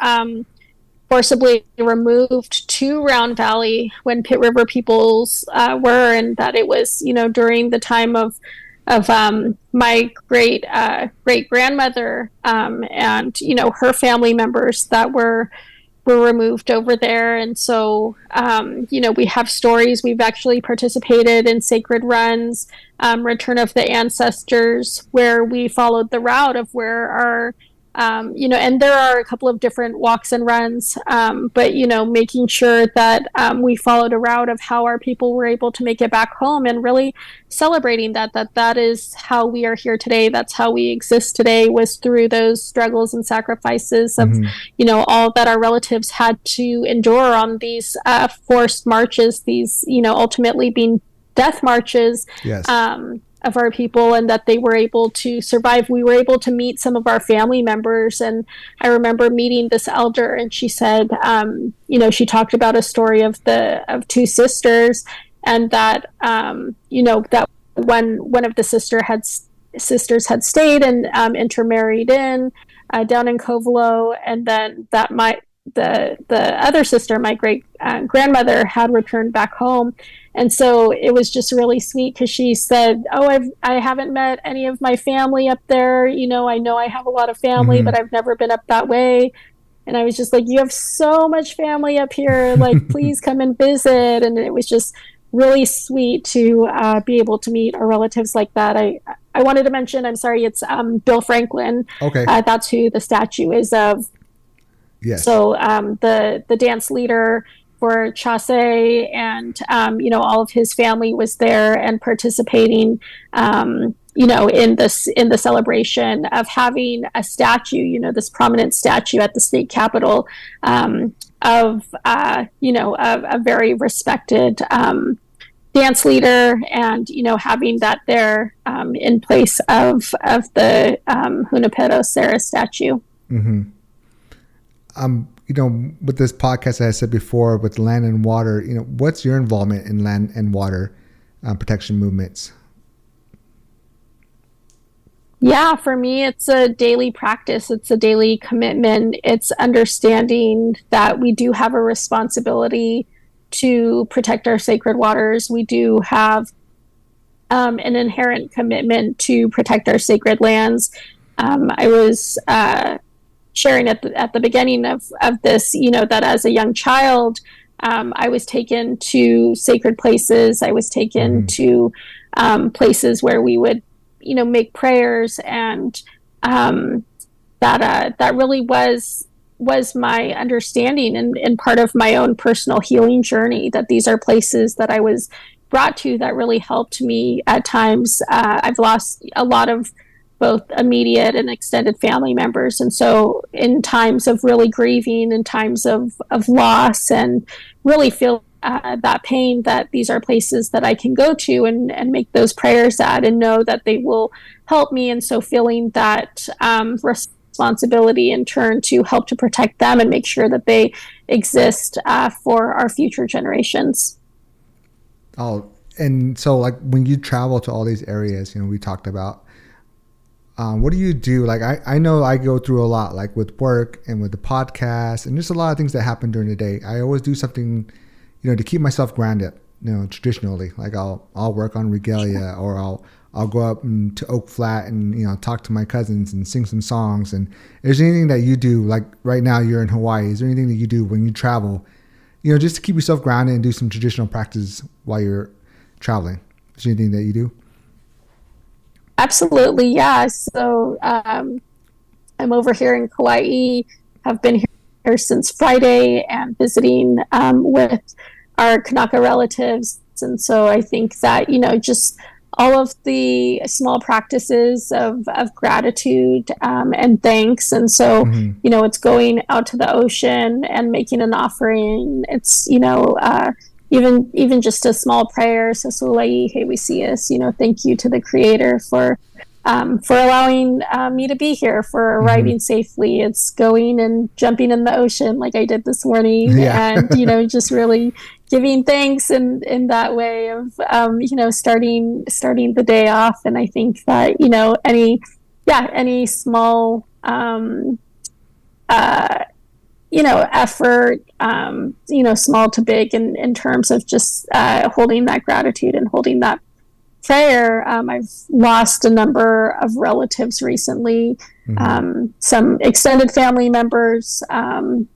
forcibly removed to Round Valley when Pitt River peoples were, and that it was during the time of my great grandmother and her family members that were removed over there. And so we have stories. We've actually participated in sacred runs, Return of the Ancestors, where we followed the route of where our And there are a couple of different walks and runs, but, making sure that we followed a route of how our people were able to make it back home, and really celebrating that is how we are here today. That's how we exist today, was through those struggles and sacrifices of, all that our relatives had to endure on these forced marches, these, ultimately being death marches. Yes. Of our people, and that they were able to survive. We were able to meet some of our family members, and I remember meeting this elder, and she said, she talked about a story of two sisters, and that that one of the sisters had stayed and intermarried down in Covelo, and then that the other sister, my great grandmother, had returned back home. And so it was just really sweet, because she said, I haven't met any of my family up there. I know I have a lot of family, but I've never been up that way. And I was just like, you have so much family up here. Like, please come and visit. And it was just really sweet to be able to meet our relatives like that. I wanted to mention, I'm sorry, it's Bill Franklin. Okay. That's who the statue is of. Yes. So the dance leader for Chase, and all of his family was there and participating, in the celebration of having a statue, this prominent statue at the state capitol, of a very respected dance leader, and having that there in place of the Junipero Serra statue. Mm-hmm. With this podcast, as I said before, with land and water, what's your involvement in land and water protection movements? Yeah, for me, it's a daily practice. It's a daily commitment. It's understanding that we do have a responsibility to protect our sacred waters. We do have an inherent commitment to protect our sacred lands. I was sharing at the beginning of this, that as a young child, I was taken to sacred places. I was taken to places where we would, make prayers, and that really was my understanding, and part of my own personal healing journey, that these are places that I was brought to that really helped me at times. I've lost a lot of both immediate and extended family members. And so in times of really grieving, in times of loss, and really feel that pain, that these are places that I can go to and make those prayers at, and know that they will help me. And so feeling that responsibility in turn to help to protect them and make sure that they exist for our future generations. Oh, and so like when you travel to all these areas, we talked about, what do you do? Like, I know I go through a lot, like with work and with the podcast and just a lot of things that happen during the day. I always do something, to keep myself grounded, traditionally. Like I'll work on regalia, or I'll go up to Oak Flat and, talk to my cousins and sing some songs. And is there anything that you do, like right now you're in Hawaii, is there anything that you do when you travel, just to keep yourself grounded and do some traditional practices while you're traveling? Is there anything that you do? Absolutely, yeah. So I'm over here in Kauai. Have been here since Friday, and visiting with our Kanaka relatives. And so I think that, just all of the small practices of gratitude and thanks. And so, it's going out to the ocean and making an offering. It's, even just a small prayer, Sasulai Hewisius, thank you to the Creator for allowing me to be here, for arriving safely. It's going and jumping in the ocean like I did this morning, and just really giving thanks in that way of starting the day off. And I think that any small effort, small to big, in terms of just holding that gratitude and holding that prayer. I've lost a number of relatives recently, some extended family members, and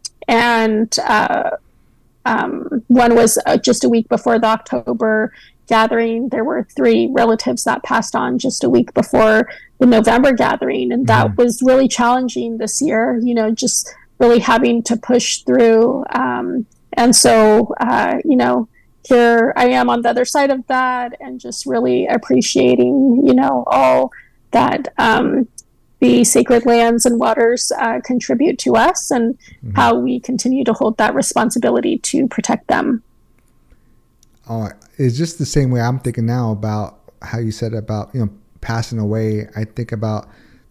one was just a week before the October gathering, there were 3 relatives that passed on just a week before the November gathering. And that was really challenging this year, just really having to push through. And so, here I am on the other side of that, and just really appreciating, all that the sacred lands and waters contribute to us, and how we continue to hold that responsibility to protect them. It's just the same way I'm thinking now about how you said about, passing away. I think about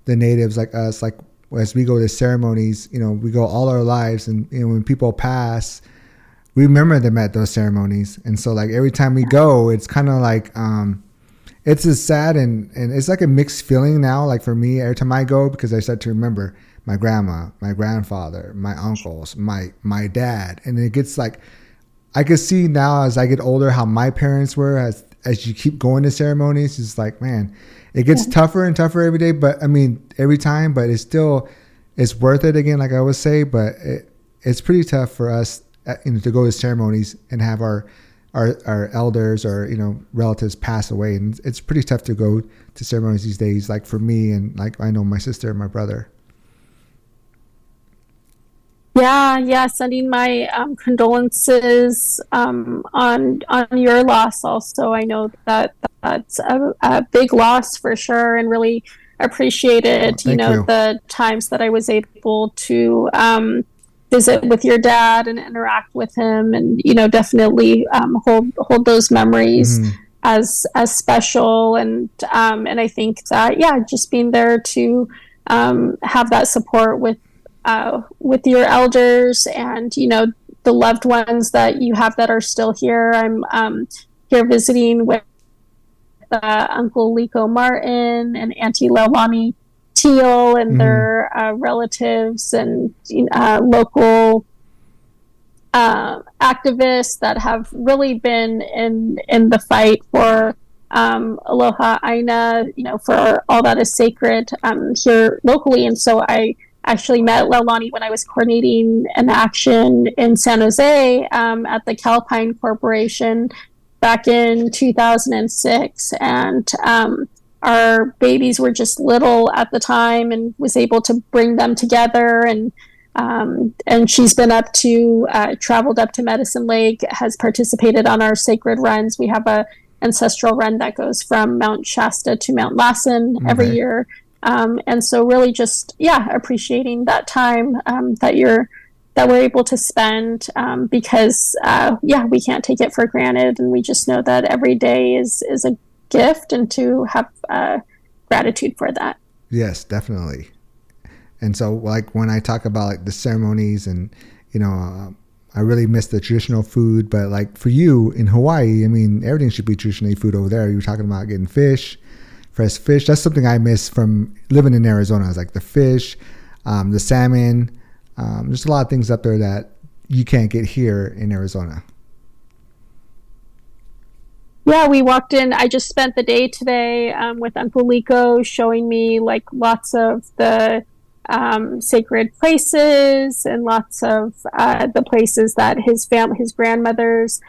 the natives like us, like as we go to ceremonies, we go all our lives, and when people pass, we remember them at those ceremonies. And so like every time we go, it's kind of like, it's a sad and it's like a mixed feeling now. Like for me, every time I go, because I start to remember my grandma, my grandfather, my uncles, my dad. And it gets like, I can see now as I get older how my parents were as you keep going to ceremonies. It's like, man, it gets tougher and tougher every day. But I mean, every time, but it's worth it again, like I always say. But it's pretty tough for us, to go to ceremonies and have our elders or relatives pass away, and it's pretty tough to go to ceremonies these days. Like for me, and like I know my sister and my brother. Yeah. Sending my condolences on your loss. Also, I know that's a big loss for sure, and really appreciated the times that I was able to visit with your dad and interact with him, and definitely hold those memories as special. And I think that just being there to have that support with your elders, and the loved ones that you have that are still here. I'm here visiting with Uncle Lico Martin and Auntie Leilani Teal and their relatives, and local activists that have really been in the fight for Aloha Aina, for all that is sacred here locally. And so I actually met Leilani when I was coordinating an action in San Jose at the Calpine Corporation back in 2006, and our babies were just little at the time, and was able to bring them together. And she's been traveled up to Medicine Lake, has participated on our sacred runs. We have a ancestral run that goes from Mount Shasta to Mount Lassen every year. And so really just, appreciating that time that we're able to spend, because, we can't take it for granted. And we just know that every day is a gift, and to have gratitude for that. Yes, definitely. And so like when I talk about like the ceremonies, and I really miss the traditional food, but like for you in Hawaii, I mean, everything should be traditionally food over there. You were talking about getting fresh fish. That's something I miss from living in Arizona. It's like the fish, the salmon. There's a lot of things up there that you can't get here in Arizona. Yeah, we walked in. I just spent the day today with Uncle Lico, showing me like lots of the sacred places, and lots of the places that his grandmother's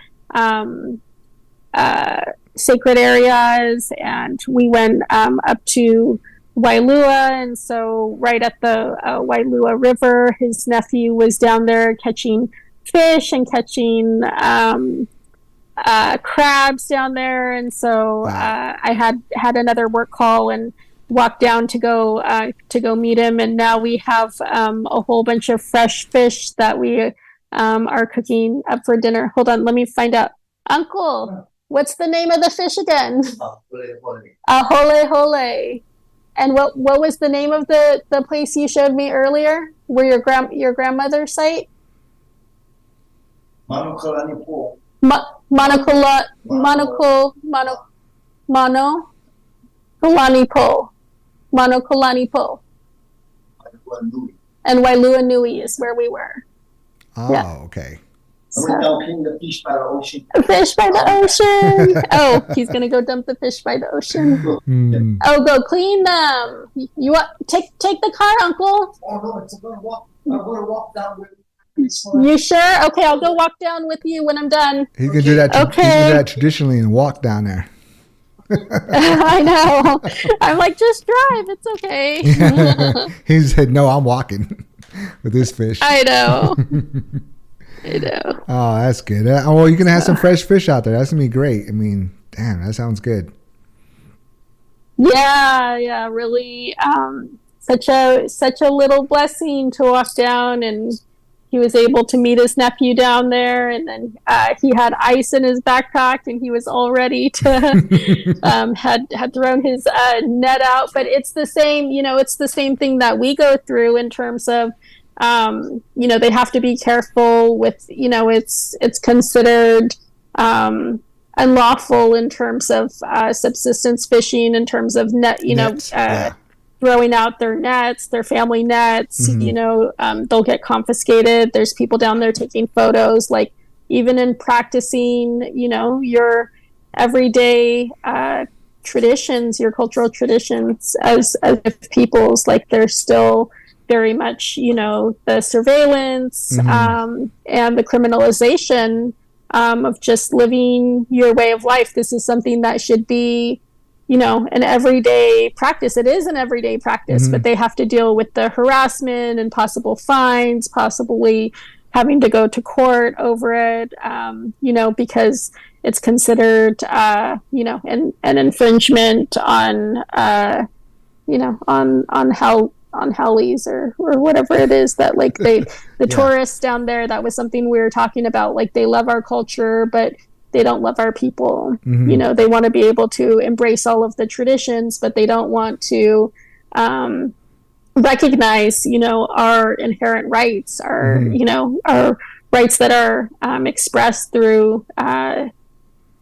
sacred areas. And we went up to Wailua, and so right at the Wailua River, his nephew was down there catching fish and catching crabs down there. And so I had another work call and walked down to go meet him. And now we have a whole bunch of fresh fish that we are cooking up for dinner. Hold on, let me find out. Uncle, what's the name of the fish again? Hole hole. And what was the name of the place you showed me earlier, where your grandmother's site? Manokulani Po. And Wailua Nui is where we were. Oh, okay. So, we're dumping the fish by the ocean. Fish by the ocean. Oh, he's gonna go dump the fish by the ocean. Oh, go clean them. You want take the car, Uncle? Oh no, I'm gonna walk down with. You sure? Okay, I'll go walk down with you when I'm done. He's gonna do that. He's gonna do Okay. that traditionally and walk down there. I know. I'm like, just drive. It's okay. He said, "No, I'm walking with this fish." I know. I know. Oh, that's good. Well, you're gonna have some fresh fish out there. That's gonna be great. I mean, damn, that sounds good. Yeah, really. Such a little blessing to walk down, and he was able to meet his nephew down there, and then he had ice in his backpack, and he was all ready to had thrown his net out. But it's the same, it's the same thing that we go through in terms of, they have to be careful with, it's considered unlawful in terms of subsistence fishing, in terms of net, throwing out their nets, their family nets. They'll get confiscated. There's people down there taking photos. Like, even in practicing, your everyday traditions, your cultural traditions as peoples, like, they're still very much, the surveillance and the criminalization of just living your way of life. This is something that should be, an everyday practice. It is an everyday practice, but they have to deal with the harassment and possible fines, possibly having to go to court over it, because it's considered, an infringement on, on Hellies or whatever it is that, like, the tourists down there, that was something we were talking about. Like, they love our culture, but they don't love our people. They want to be able to embrace all of the traditions, but they don't want to recognize, our inherent rights, our rights that are expressed through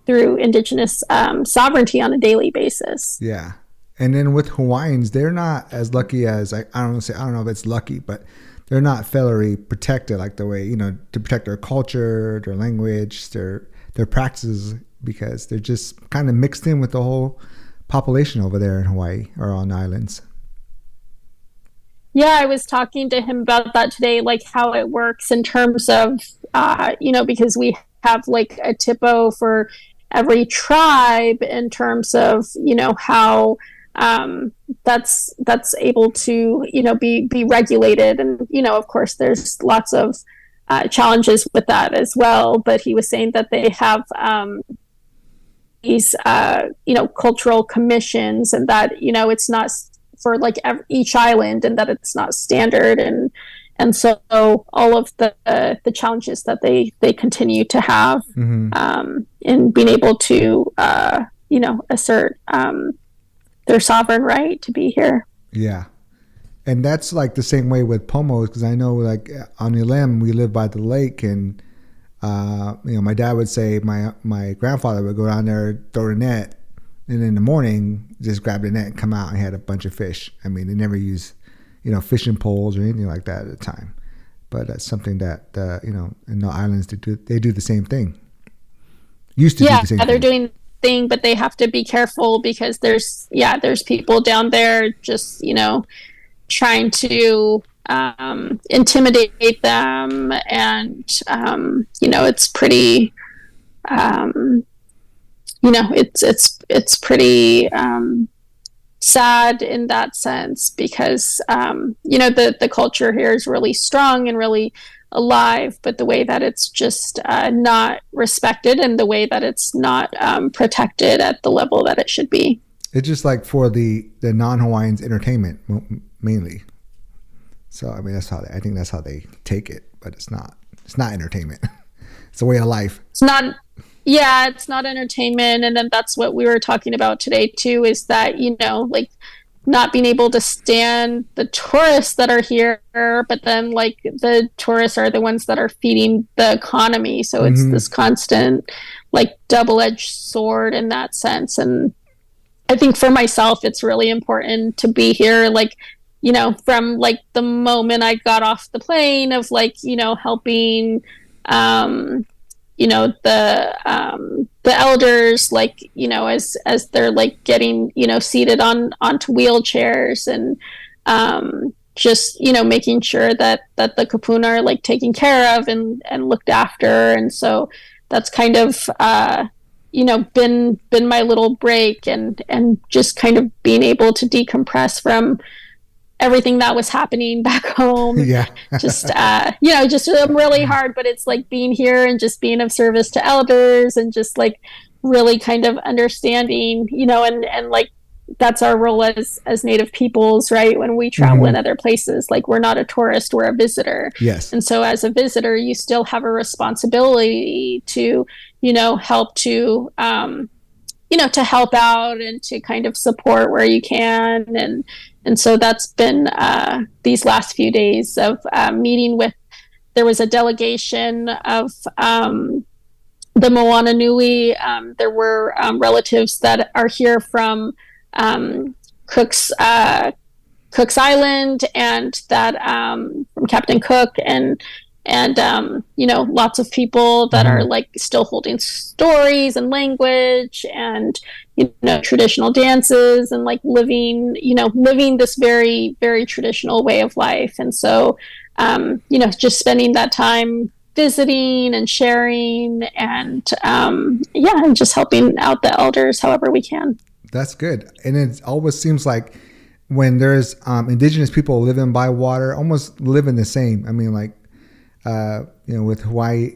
indigenous sovereignty on a daily basis. Yeah. And then with Hawaiians, they're not as lucky as, I don't know if it's lucky, but they're not federally protected like the way, to protect their culture, their language, their practices, because they're just kind of mixed in with the whole population over there in Hawaii or on the islands. Yeah, I was talking to him about that today, like how it works in terms of, because we have like a TIPO for every tribe in terms of, how that's able to, be regulated. And, of course, there's lots of challenges with that as well. But he was saying that they have these, cultural commissions, and that, it's not for like each island, and that it's not standard. And so all of the challenges that they continue to have in being able to, assert their sovereign right to be here. Yeah. And that's like the same way with pomos, because I know, like, on Ilem, we live by the lake, and my dad would say my grandfather would go down there, throw a net, and in the morning just grab the net and come out and had a bunch of fish. I mean, they never use fishing poles or anything like that at the time, but that's something that in the islands they do the same thing. Used to do the same thing. They're doing thing, but they have to be careful because there's people down there just trying to intimidate them, and it's pretty it's pretty sad in that sense, because the culture here is really strong and really alive, but the way that it's just not respected, and the way that it's not protected at the level that it should be. It's just like for the non-Hawaiians entertainment mainly. So I mean, I think that's how they take it, but it's not entertainment. It's a way of life. It's not entertainment. And then that's what we were talking about today too, is that, like, not being able to stand the tourists that are here, but then, like, the tourists are the ones that are feeding the economy. So it's this constant, like, double-edged sword in that sense. And I think for myself, it's really important to be here, like, from like the moment I got off the plane, of like, helping, the elders, like, as they're like getting, seated onto wheelchairs, and, just, making sure that the kupuna are like taken care of and looked after. And so that's kind of, been my little break, and just kind of being able to decompress from everything that was happening back home. Yeah. Just, just really hard, but it's like being here and just being of service to elders, and just like really kind of understanding, and like, that's our role as Native peoples, right? When we travel in other places, like, we're not a tourist, we're a visitor. Yes. And so as a visitor, you still have a responsibility to, help to, to help out and to kind of support where you can. And so that's been these last few days of meeting with, there was a delegation of the Moana Nui. There were relatives that are here from Cook's Island, and that from Captain Cook, and lots of people that are like still holding stories and language, and traditional dances, and like living this very, very traditional way of life. And so just spending that time visiting and sharing, and and just helping out the elders however we can. That's good. And it always seems like when there's indigenous people living by water, almost living the same. I mean, like, with Hawaii,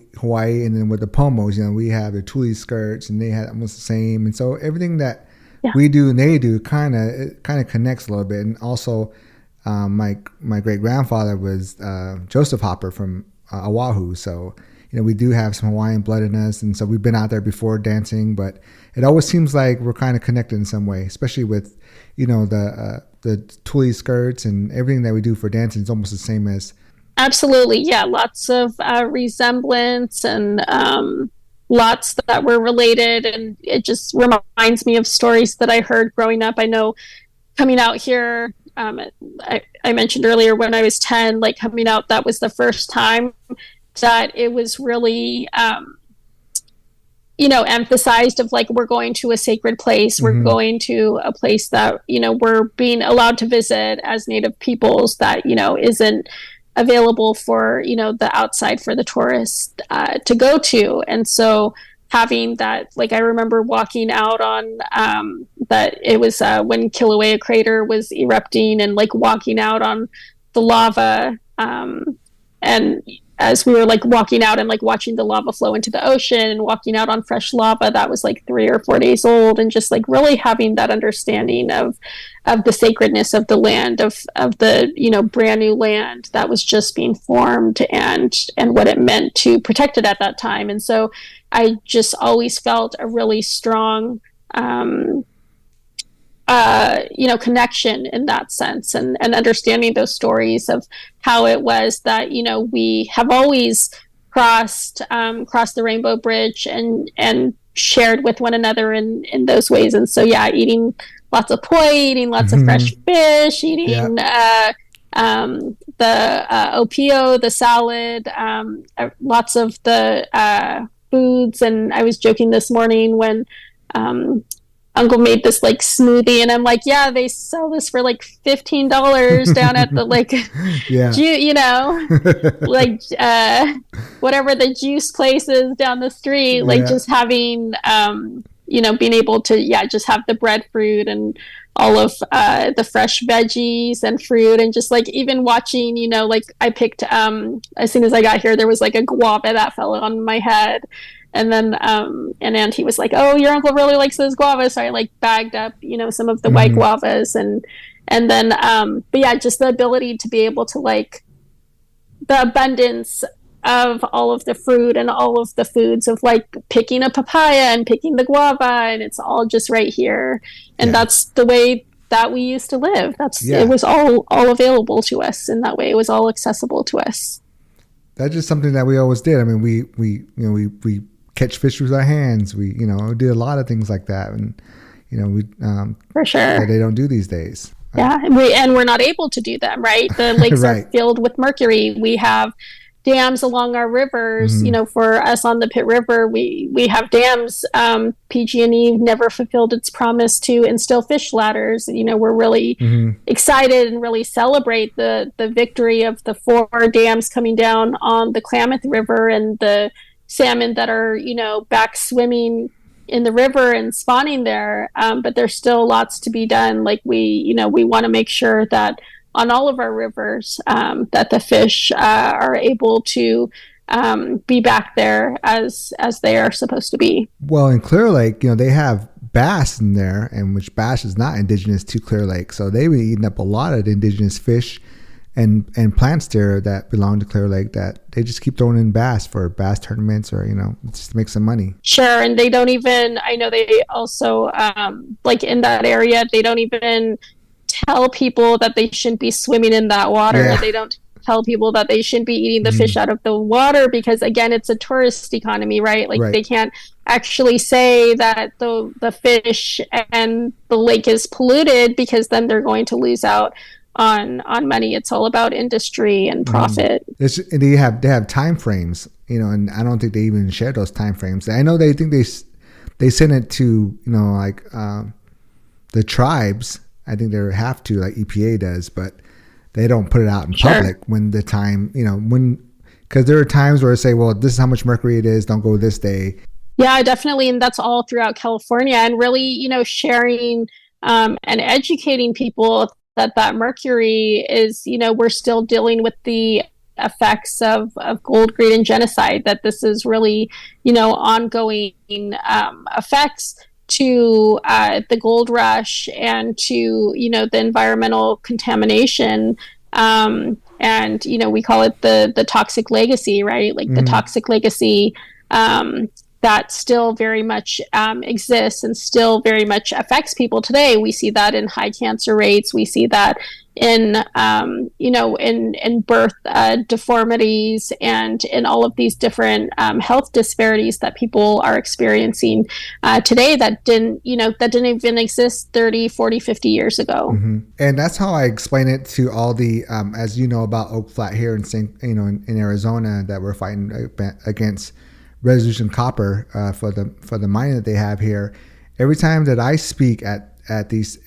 and then with the Pomos, we have the tule skirts, and they had almost the same. And so everything that we do and they do kind of connects a little bit. And also, my great grandfather was Joseph Hopper from Oahu. So, we do have some Hawaiian blood in us. And so we've been out there before dancing, but it always seems like we're kind of connected in some way, especially with, the tule skirts and everything that we do for dancing is almost the same as. Absolutely. Yeah. Lots of resemblance, and lots that were related. And it just reminds me of stories that I heard growing up. I know coming out here, I mentioned earlier when I was 10, like coming out, that was the first time that it was really, emphasized of like, we're going to a sacred place. We're going to a place that, we're being allowed to visit as Native peoples, that, isn't available for, the outside for the tourist to go to. And so having that, like, I remember walking out on that it was when Kilauea crater was erupting, and like walking out on the lava, and as we were like walking out and like watching the lava flow into the ocean, and walking out on fresh lava that was like 3 or 4 days old, and just like really having that understanding of the sacredness of the land, of the brand new land that was just being formed, and what it meant to protect it at that time. And so I just always felt a really strong connection in that sense, and understanding those stories of how it was that, we have always crossed the Rainbow Bridge, and shared with one another in those ways. And so, eating lots of poi, eating lots of fresh fish, eating the opio, the salad, lots of the foods. And I was joking this morning when Uncle made this like smoothie, and I'm like, yeah, they sell this for like $15 down at the like, like whatever the juice place is down the street, like just having, being able to, just have the breadfruit and all of the fresh veggies and fruit, and just like even watching, like I picked, as soon as I got here, there was like a guava that fell on my head. And then, and Auntie was like, "Oh, your uncle really likes those guavas." So I like bagged up, some of the white guavas, and then, but just the ability to be able to like the abundance of all of the fruit and all of the foods of like picking a papaya and picking the guava, and it's all just right here. And that's the way that we used to live. It was all available to us in that way. It was all accessible to us. That's just something that we always did. I mean, we catch fish with our hands. We, did a lot of things like that. And, we, for sure, that they don't do these days. Yeah. And we're not able to do them, right? The lakes are filled with mercury. We have dams along our rivers. For us on the Pitt River, we have dams. PG&E never fulfilled its promise to instill fish ladders. We're really excited and really celebrate the victory of the 4 dams coming down on the Klamath River, and the salmon that are back swimming in the river and spawning there. But there's still lots to be done. Like we want to make sure that on all of our rivers, that the fish are able to be back there as they are supposed to be. Well, in Clear Lake, they have bass in there, and which bass is not indigenous to Clear Lake. So they've been eating up a lot of the indigenous fish and plants there that belong to Clear Lake, that they just keep throwing in bass for bass tournaments, or just to make some money. Sure. And they don't even, I know they also like in that area, they don't even tell people that they shouldn't be swimming in that water. Yeah. They don't tell people that they shouldn't be eating the fish out of the water, because again, it's a tourist economy, right? Like they can't actually say that the fish and the lake is polluted, because then they're going to lose out on money. It's all about industry and profit. They have time frames, and I don't think they even share those time frames. I know they think they send it to the tribes. I think they have to, like EPA does, but they don't put it out in public when the time, because there are times where they say, well, this is how much mercury it is, don't go this day. Yeah, definitely. And that's all throughout California, and really, sharing and educating people that mercury is, we're still dealing with the effects of gold, greed, and genocide, that this is really, ongoing effects to the gold rush and to the environmental contamination, and we call it the toxic legacy, right? Like the toxic legacy that still very much exists and still very much affects people today. We see that in high cancer rates. We see that in in birth deformities, and in all of these different health disparities that people are experiencing today, that didn't even exist 30, 40, 50 years ago. And that's how I explain it to all the as about Oak Flat here in Arizona, that we're fighting against Resolution Copper for the mining that they have here. Every time that I speak at these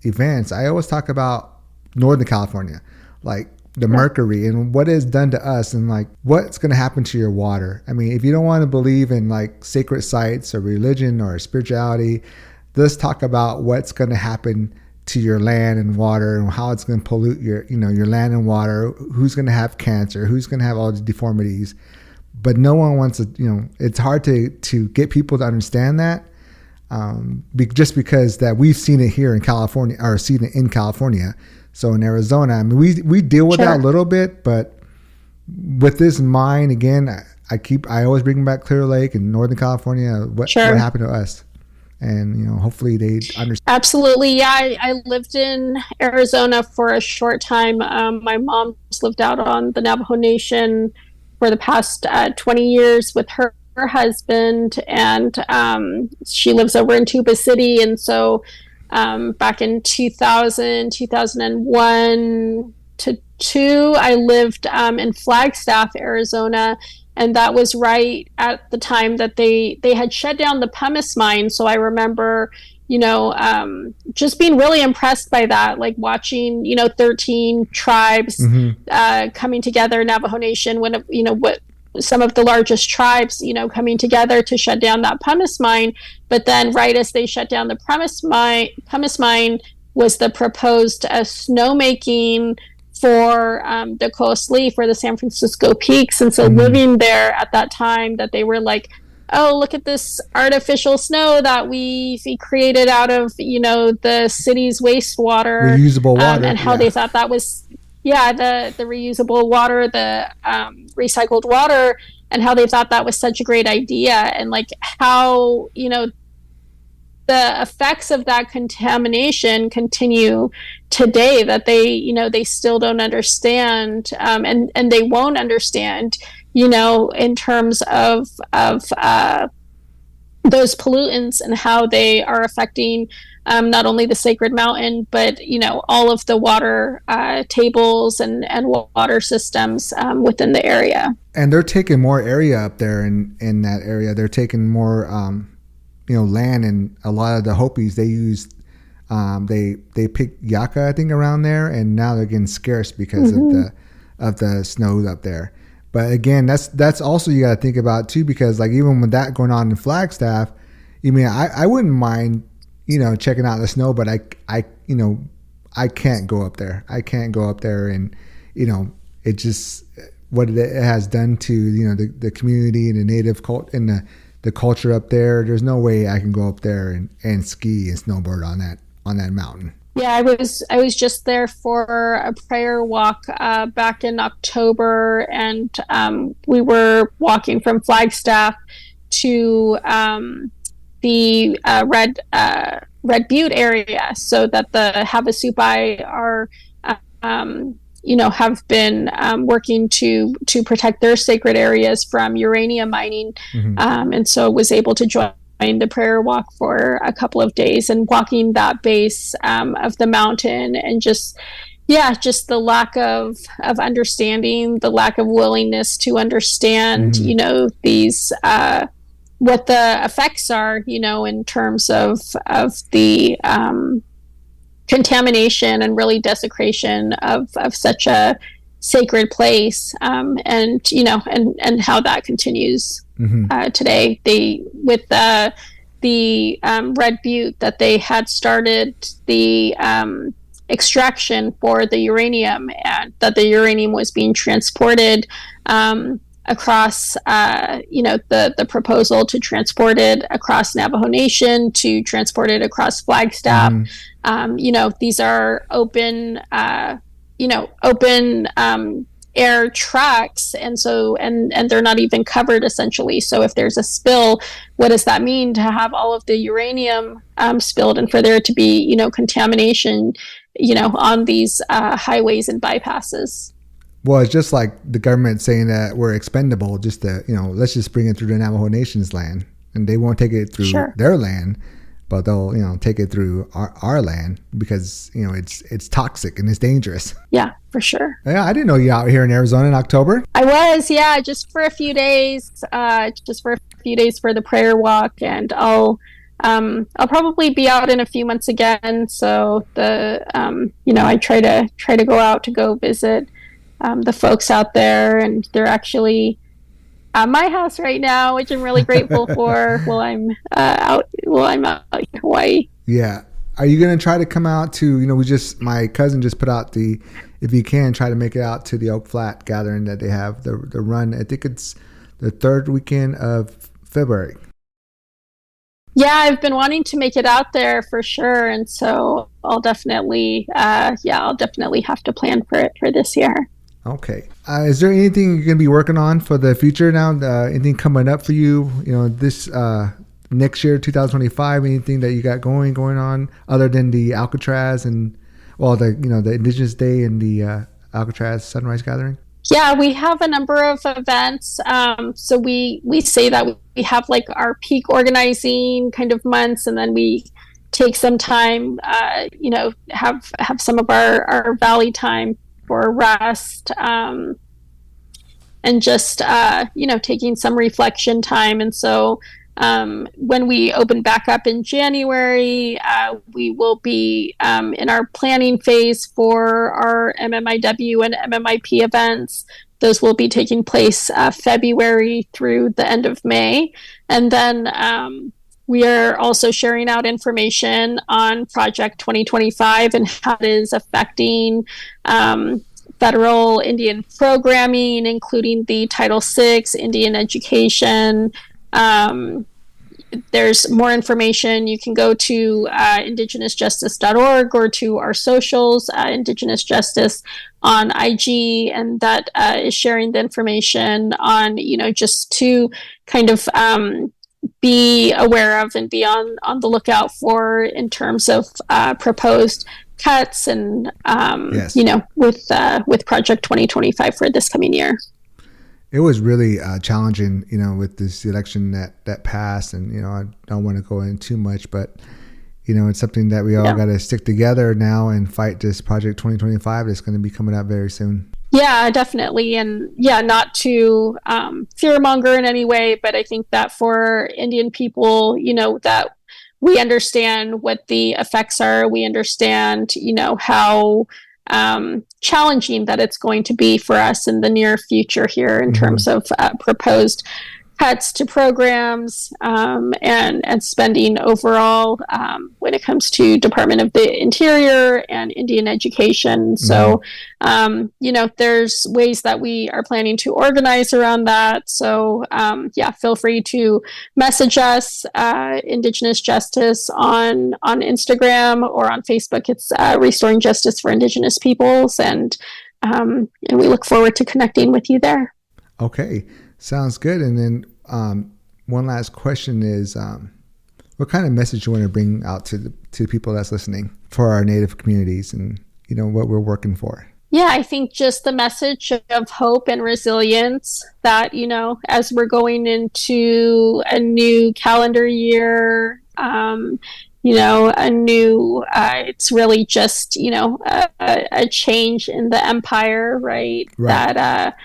events, I always talk about Northern California, like the mercury and what is done to us, and like what's going to happen to your water. I mean, if you don't want to believe in like sacred sites or religion or spirituality, let's talk about what's going to happen to your land and water, and how it's going to pollute your land and water. Who's going to have cancer? Who's going to have all these deformities? But no one wants to, it's hard to get people to understand that, just because that we've seen it here in California, or seen it in California. So in Arizona, I mean, we deal with that a little bit, but with this mine, again, I always bring back Clear Lake and Northern California, what happened to us. And, hopefully they understand. Absolutely. Yeah. I lived in Arizona for a short time. My mom's lived out on the Navajo Nation for the past 20 years with her husband, and she lives over in Tuba City. And so back in 2001 to 2, I lived in Flagstaff, Arizona, and that was right at the time that they had shut down the pumice mine. So I remember just being really impressed by that, like watching 13 tribes coming together, Navajo Nation, what some of the largest tribes coming together to shut down that pumice mine. But then right as they shut down the pumice mine was the proposed snowmaking for the Coast Leaf, for the San Francisco Peaks. And so living there at that time, that they were like, oh, look at this artificial snow that we created out of, the city's wastewater. Reusable water. And how they thought that was, the reusable water, the recycled water, and how they thought that was such a great idea. And like how, the effects of that contamination continue today, that they still don't understand, and they won't understand, in terms of those pollutants and how they are affecting not only the sacred mountain, but all of the water tables and water systems within the area. And they're taking more area up there in that area. They're taking more land, and a lot of the Hopis they use they pick yucca, I think, around there, and now they're getting scarce because of the snows up there. But again, that's also you got to think about too, because like even with that going on in Flagstaff, I wouldn't mind checking out the snow, but I can't go up there. I can't go up there, and it just what it has done to the community and the native cult and the culture up there. There's no way I can go up there and ski and snowboard on that mountain. Yeah, I was just there for a prayer walk back in October, and we were walking from Flagstaff to the Red Butte area, so that the Havasupai are have been working to protect their sacred areas from uranium mining, and so was able to join the prayer walk for a couple of days, and walking that base of the mountain, and just the lack of understanding, the lack of willingness to understand these what the effects are in terms of the contamination and really desecration of such a sacred place, and how that continues today. With the Red Butte, that they had started the extraction for the uranium, and that the uranium was being transported across the proposal to transport it across Navajo Nation, to transport it across Flagstaff. These are open air tracks, and so and they're not even covered, essentially. So if there's a spill, what does that mean to have all of the uranium spilled, and for there to be contamination on these highways and bypasses? Well, it's just like the government saying that we're expendable, just to let's just bring it through the Navajo Nation's land, and they won't take it through their land, but they'll take it through our land, because it's toxic and it's dangerous. Yeah, for sure. Yeah, I didn't know you out here in Arizona in October. I was, just for a few days, for the prayer walk, and I'll probably be out in a few months again. So I try to go out to go visit the folks out there, and they're actually at my house right now, which I'm really grateful for while I'm out in Hawaii. Yeah. Are you going to try to come out to, my cousin just put out if you can, try to make it out to the Oak Flat gathering that they have, the run. I think it's the third weekend of February. Yeah, I've been wanting to make it out there for sure. And so I'll definitely have to plan for it for this year. Okay. Is there anything you're going to be working on for the future now? Anything coming up for you, this next year, 2025? Anything that you got going on other than the Alcatraz and, the Indigenous Day and the Alcatraz Sunrise Gathering? Yeah, we have a number of events. So we say that we have like our peak organizing kind of months, and then we take some time, have some of our valley time for rest, and just taking some reflection time. And so when we open back up in January, we will be in our planning phase for our MMIW and MMIP events. Those will be taking place February through the end of May. And then we are also sharing out information on Project 2025 and how it is affecting federal Indian programming, including the Title VI, Indian education. There's more information. You can go to indigenousjustice.org or to our socials, Indigenous Justice on IG, and that is sharing the information on, just to kind of be aware of and be on the lookout for in terms of proposed cuts and, yes. with Project 2025 for this coming year. It was really challenging, with this election that passed, and I don't want to go in too much, but it's something that we all got to stick together now and fight this Project 2025 that's going to be coming out very soon. Yeah, definitely. And not to fearmonger in any way, but I think that for Indian people, that we understand what the effects are. We understand, how challenging that it's going to be for us in the near future here in terms of proposed cuts to programs and spending overall when it comes to Department of the Interior and Indian education. So, there's ways that we are planning to organize around that. So, feel free to message us, Indigenous Justice on Instagram or on Facebook. It's Restoring Justice for Indigenous Peoples. And we look forward to connecting with you there. Okay. Sounds good. And then one last question is, what kind of message you want to bring out to people that's listening for our Native communities and, what we're working for? Yeah, I think just the message of hope and resilience that, as we're going into a new calendar year, it's really just, a change in the empire, right? That,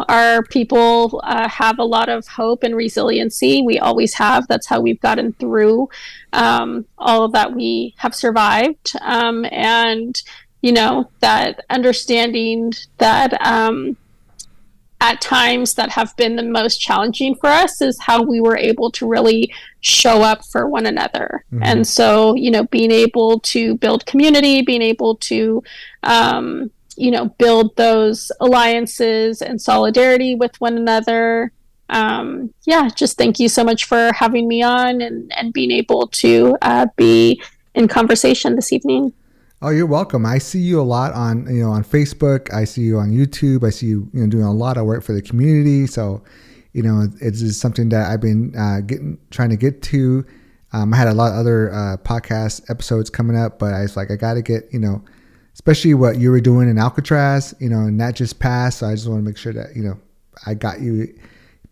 our people have a lot of hope and resiliency. We always have. That's how we've gotten through all that we have survived. And, that understanding that at times that have been the most challenging for us is how we were able to really show up for one another. And so, being able to build community, being able to build those alliances and solidarity with one another. Just thank you so much for having me on and being able to be in conversation this evening. Oh, you're welcome. I see you a lot on Facebook. I see you on YouTube. I see you, doing a lot of work for the community. So, it's just something that I've been trying to get to. I had a lot of other podcast episodes coming up, but I was like, I got to get, especially what you were doing in Alcatraz, and that just passed. So I just want to make sure that, I got you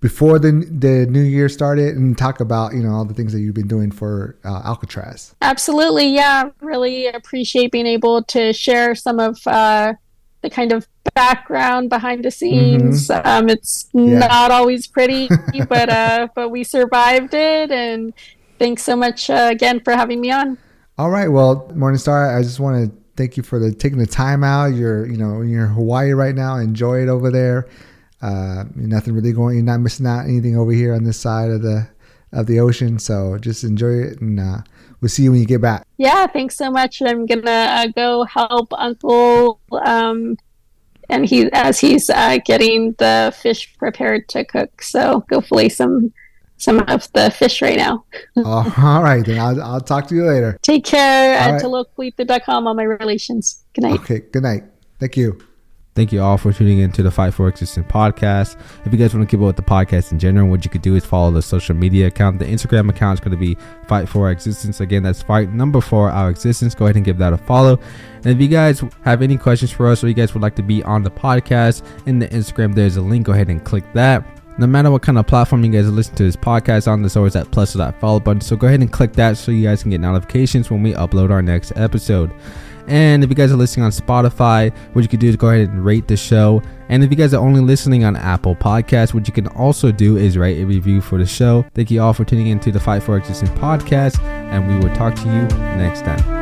before the new year started and talk about, all the things that you've been doing for Alcatraz. Absolutely. Yeah. Really appreciate being able to share some of the kind of background behind the scenes. It's not always pretty, but we survived it. And thanks so much again for having me on. All right. Well, Morning Star, I just want to thank you for taking the time out. You're in Hawaii right now. Enjoy it over there. Nothing really going. You're not missing out anything over here on this side of the ocean. So just enjoy it, and we'll see you when you get back. Yeah, thanks so much. I'm gonna go help Uncle, and he's getting the fish prepared to cook. So go fillet some of the fish right now. All right, then I'll talk to you later. Take care at taloquita.com on my relations. Good night. Okay, good night. Thank you. Thank you all for tuning into the Fight for Existence podcast. If you guys want to keep up with the podcast in general, what you could do is follow the social media account. The Instagram account is going to be Fight for Our Existence. Again, that's Fight number 4 Our Existence. Go ahead and give that a follow. And if you guys have any questions for us, or you guys would like to be on the podcast, in the Instagram there's a link. Go ahead and click that. No matter what kind of platform you guys listen to this podcast on, there's always that plus or that follow button. So go ahead and click that so you guys can get notifications when we upload our next episode. And if you guys are listening on Spotify, what you can do is go ahead and rate the show. And if you guys are only listening on Apple Podcasts, what you can also do is write a review for the show. Thank you all for tuning into the Fight for Existence podcast, and we will talk to you next time.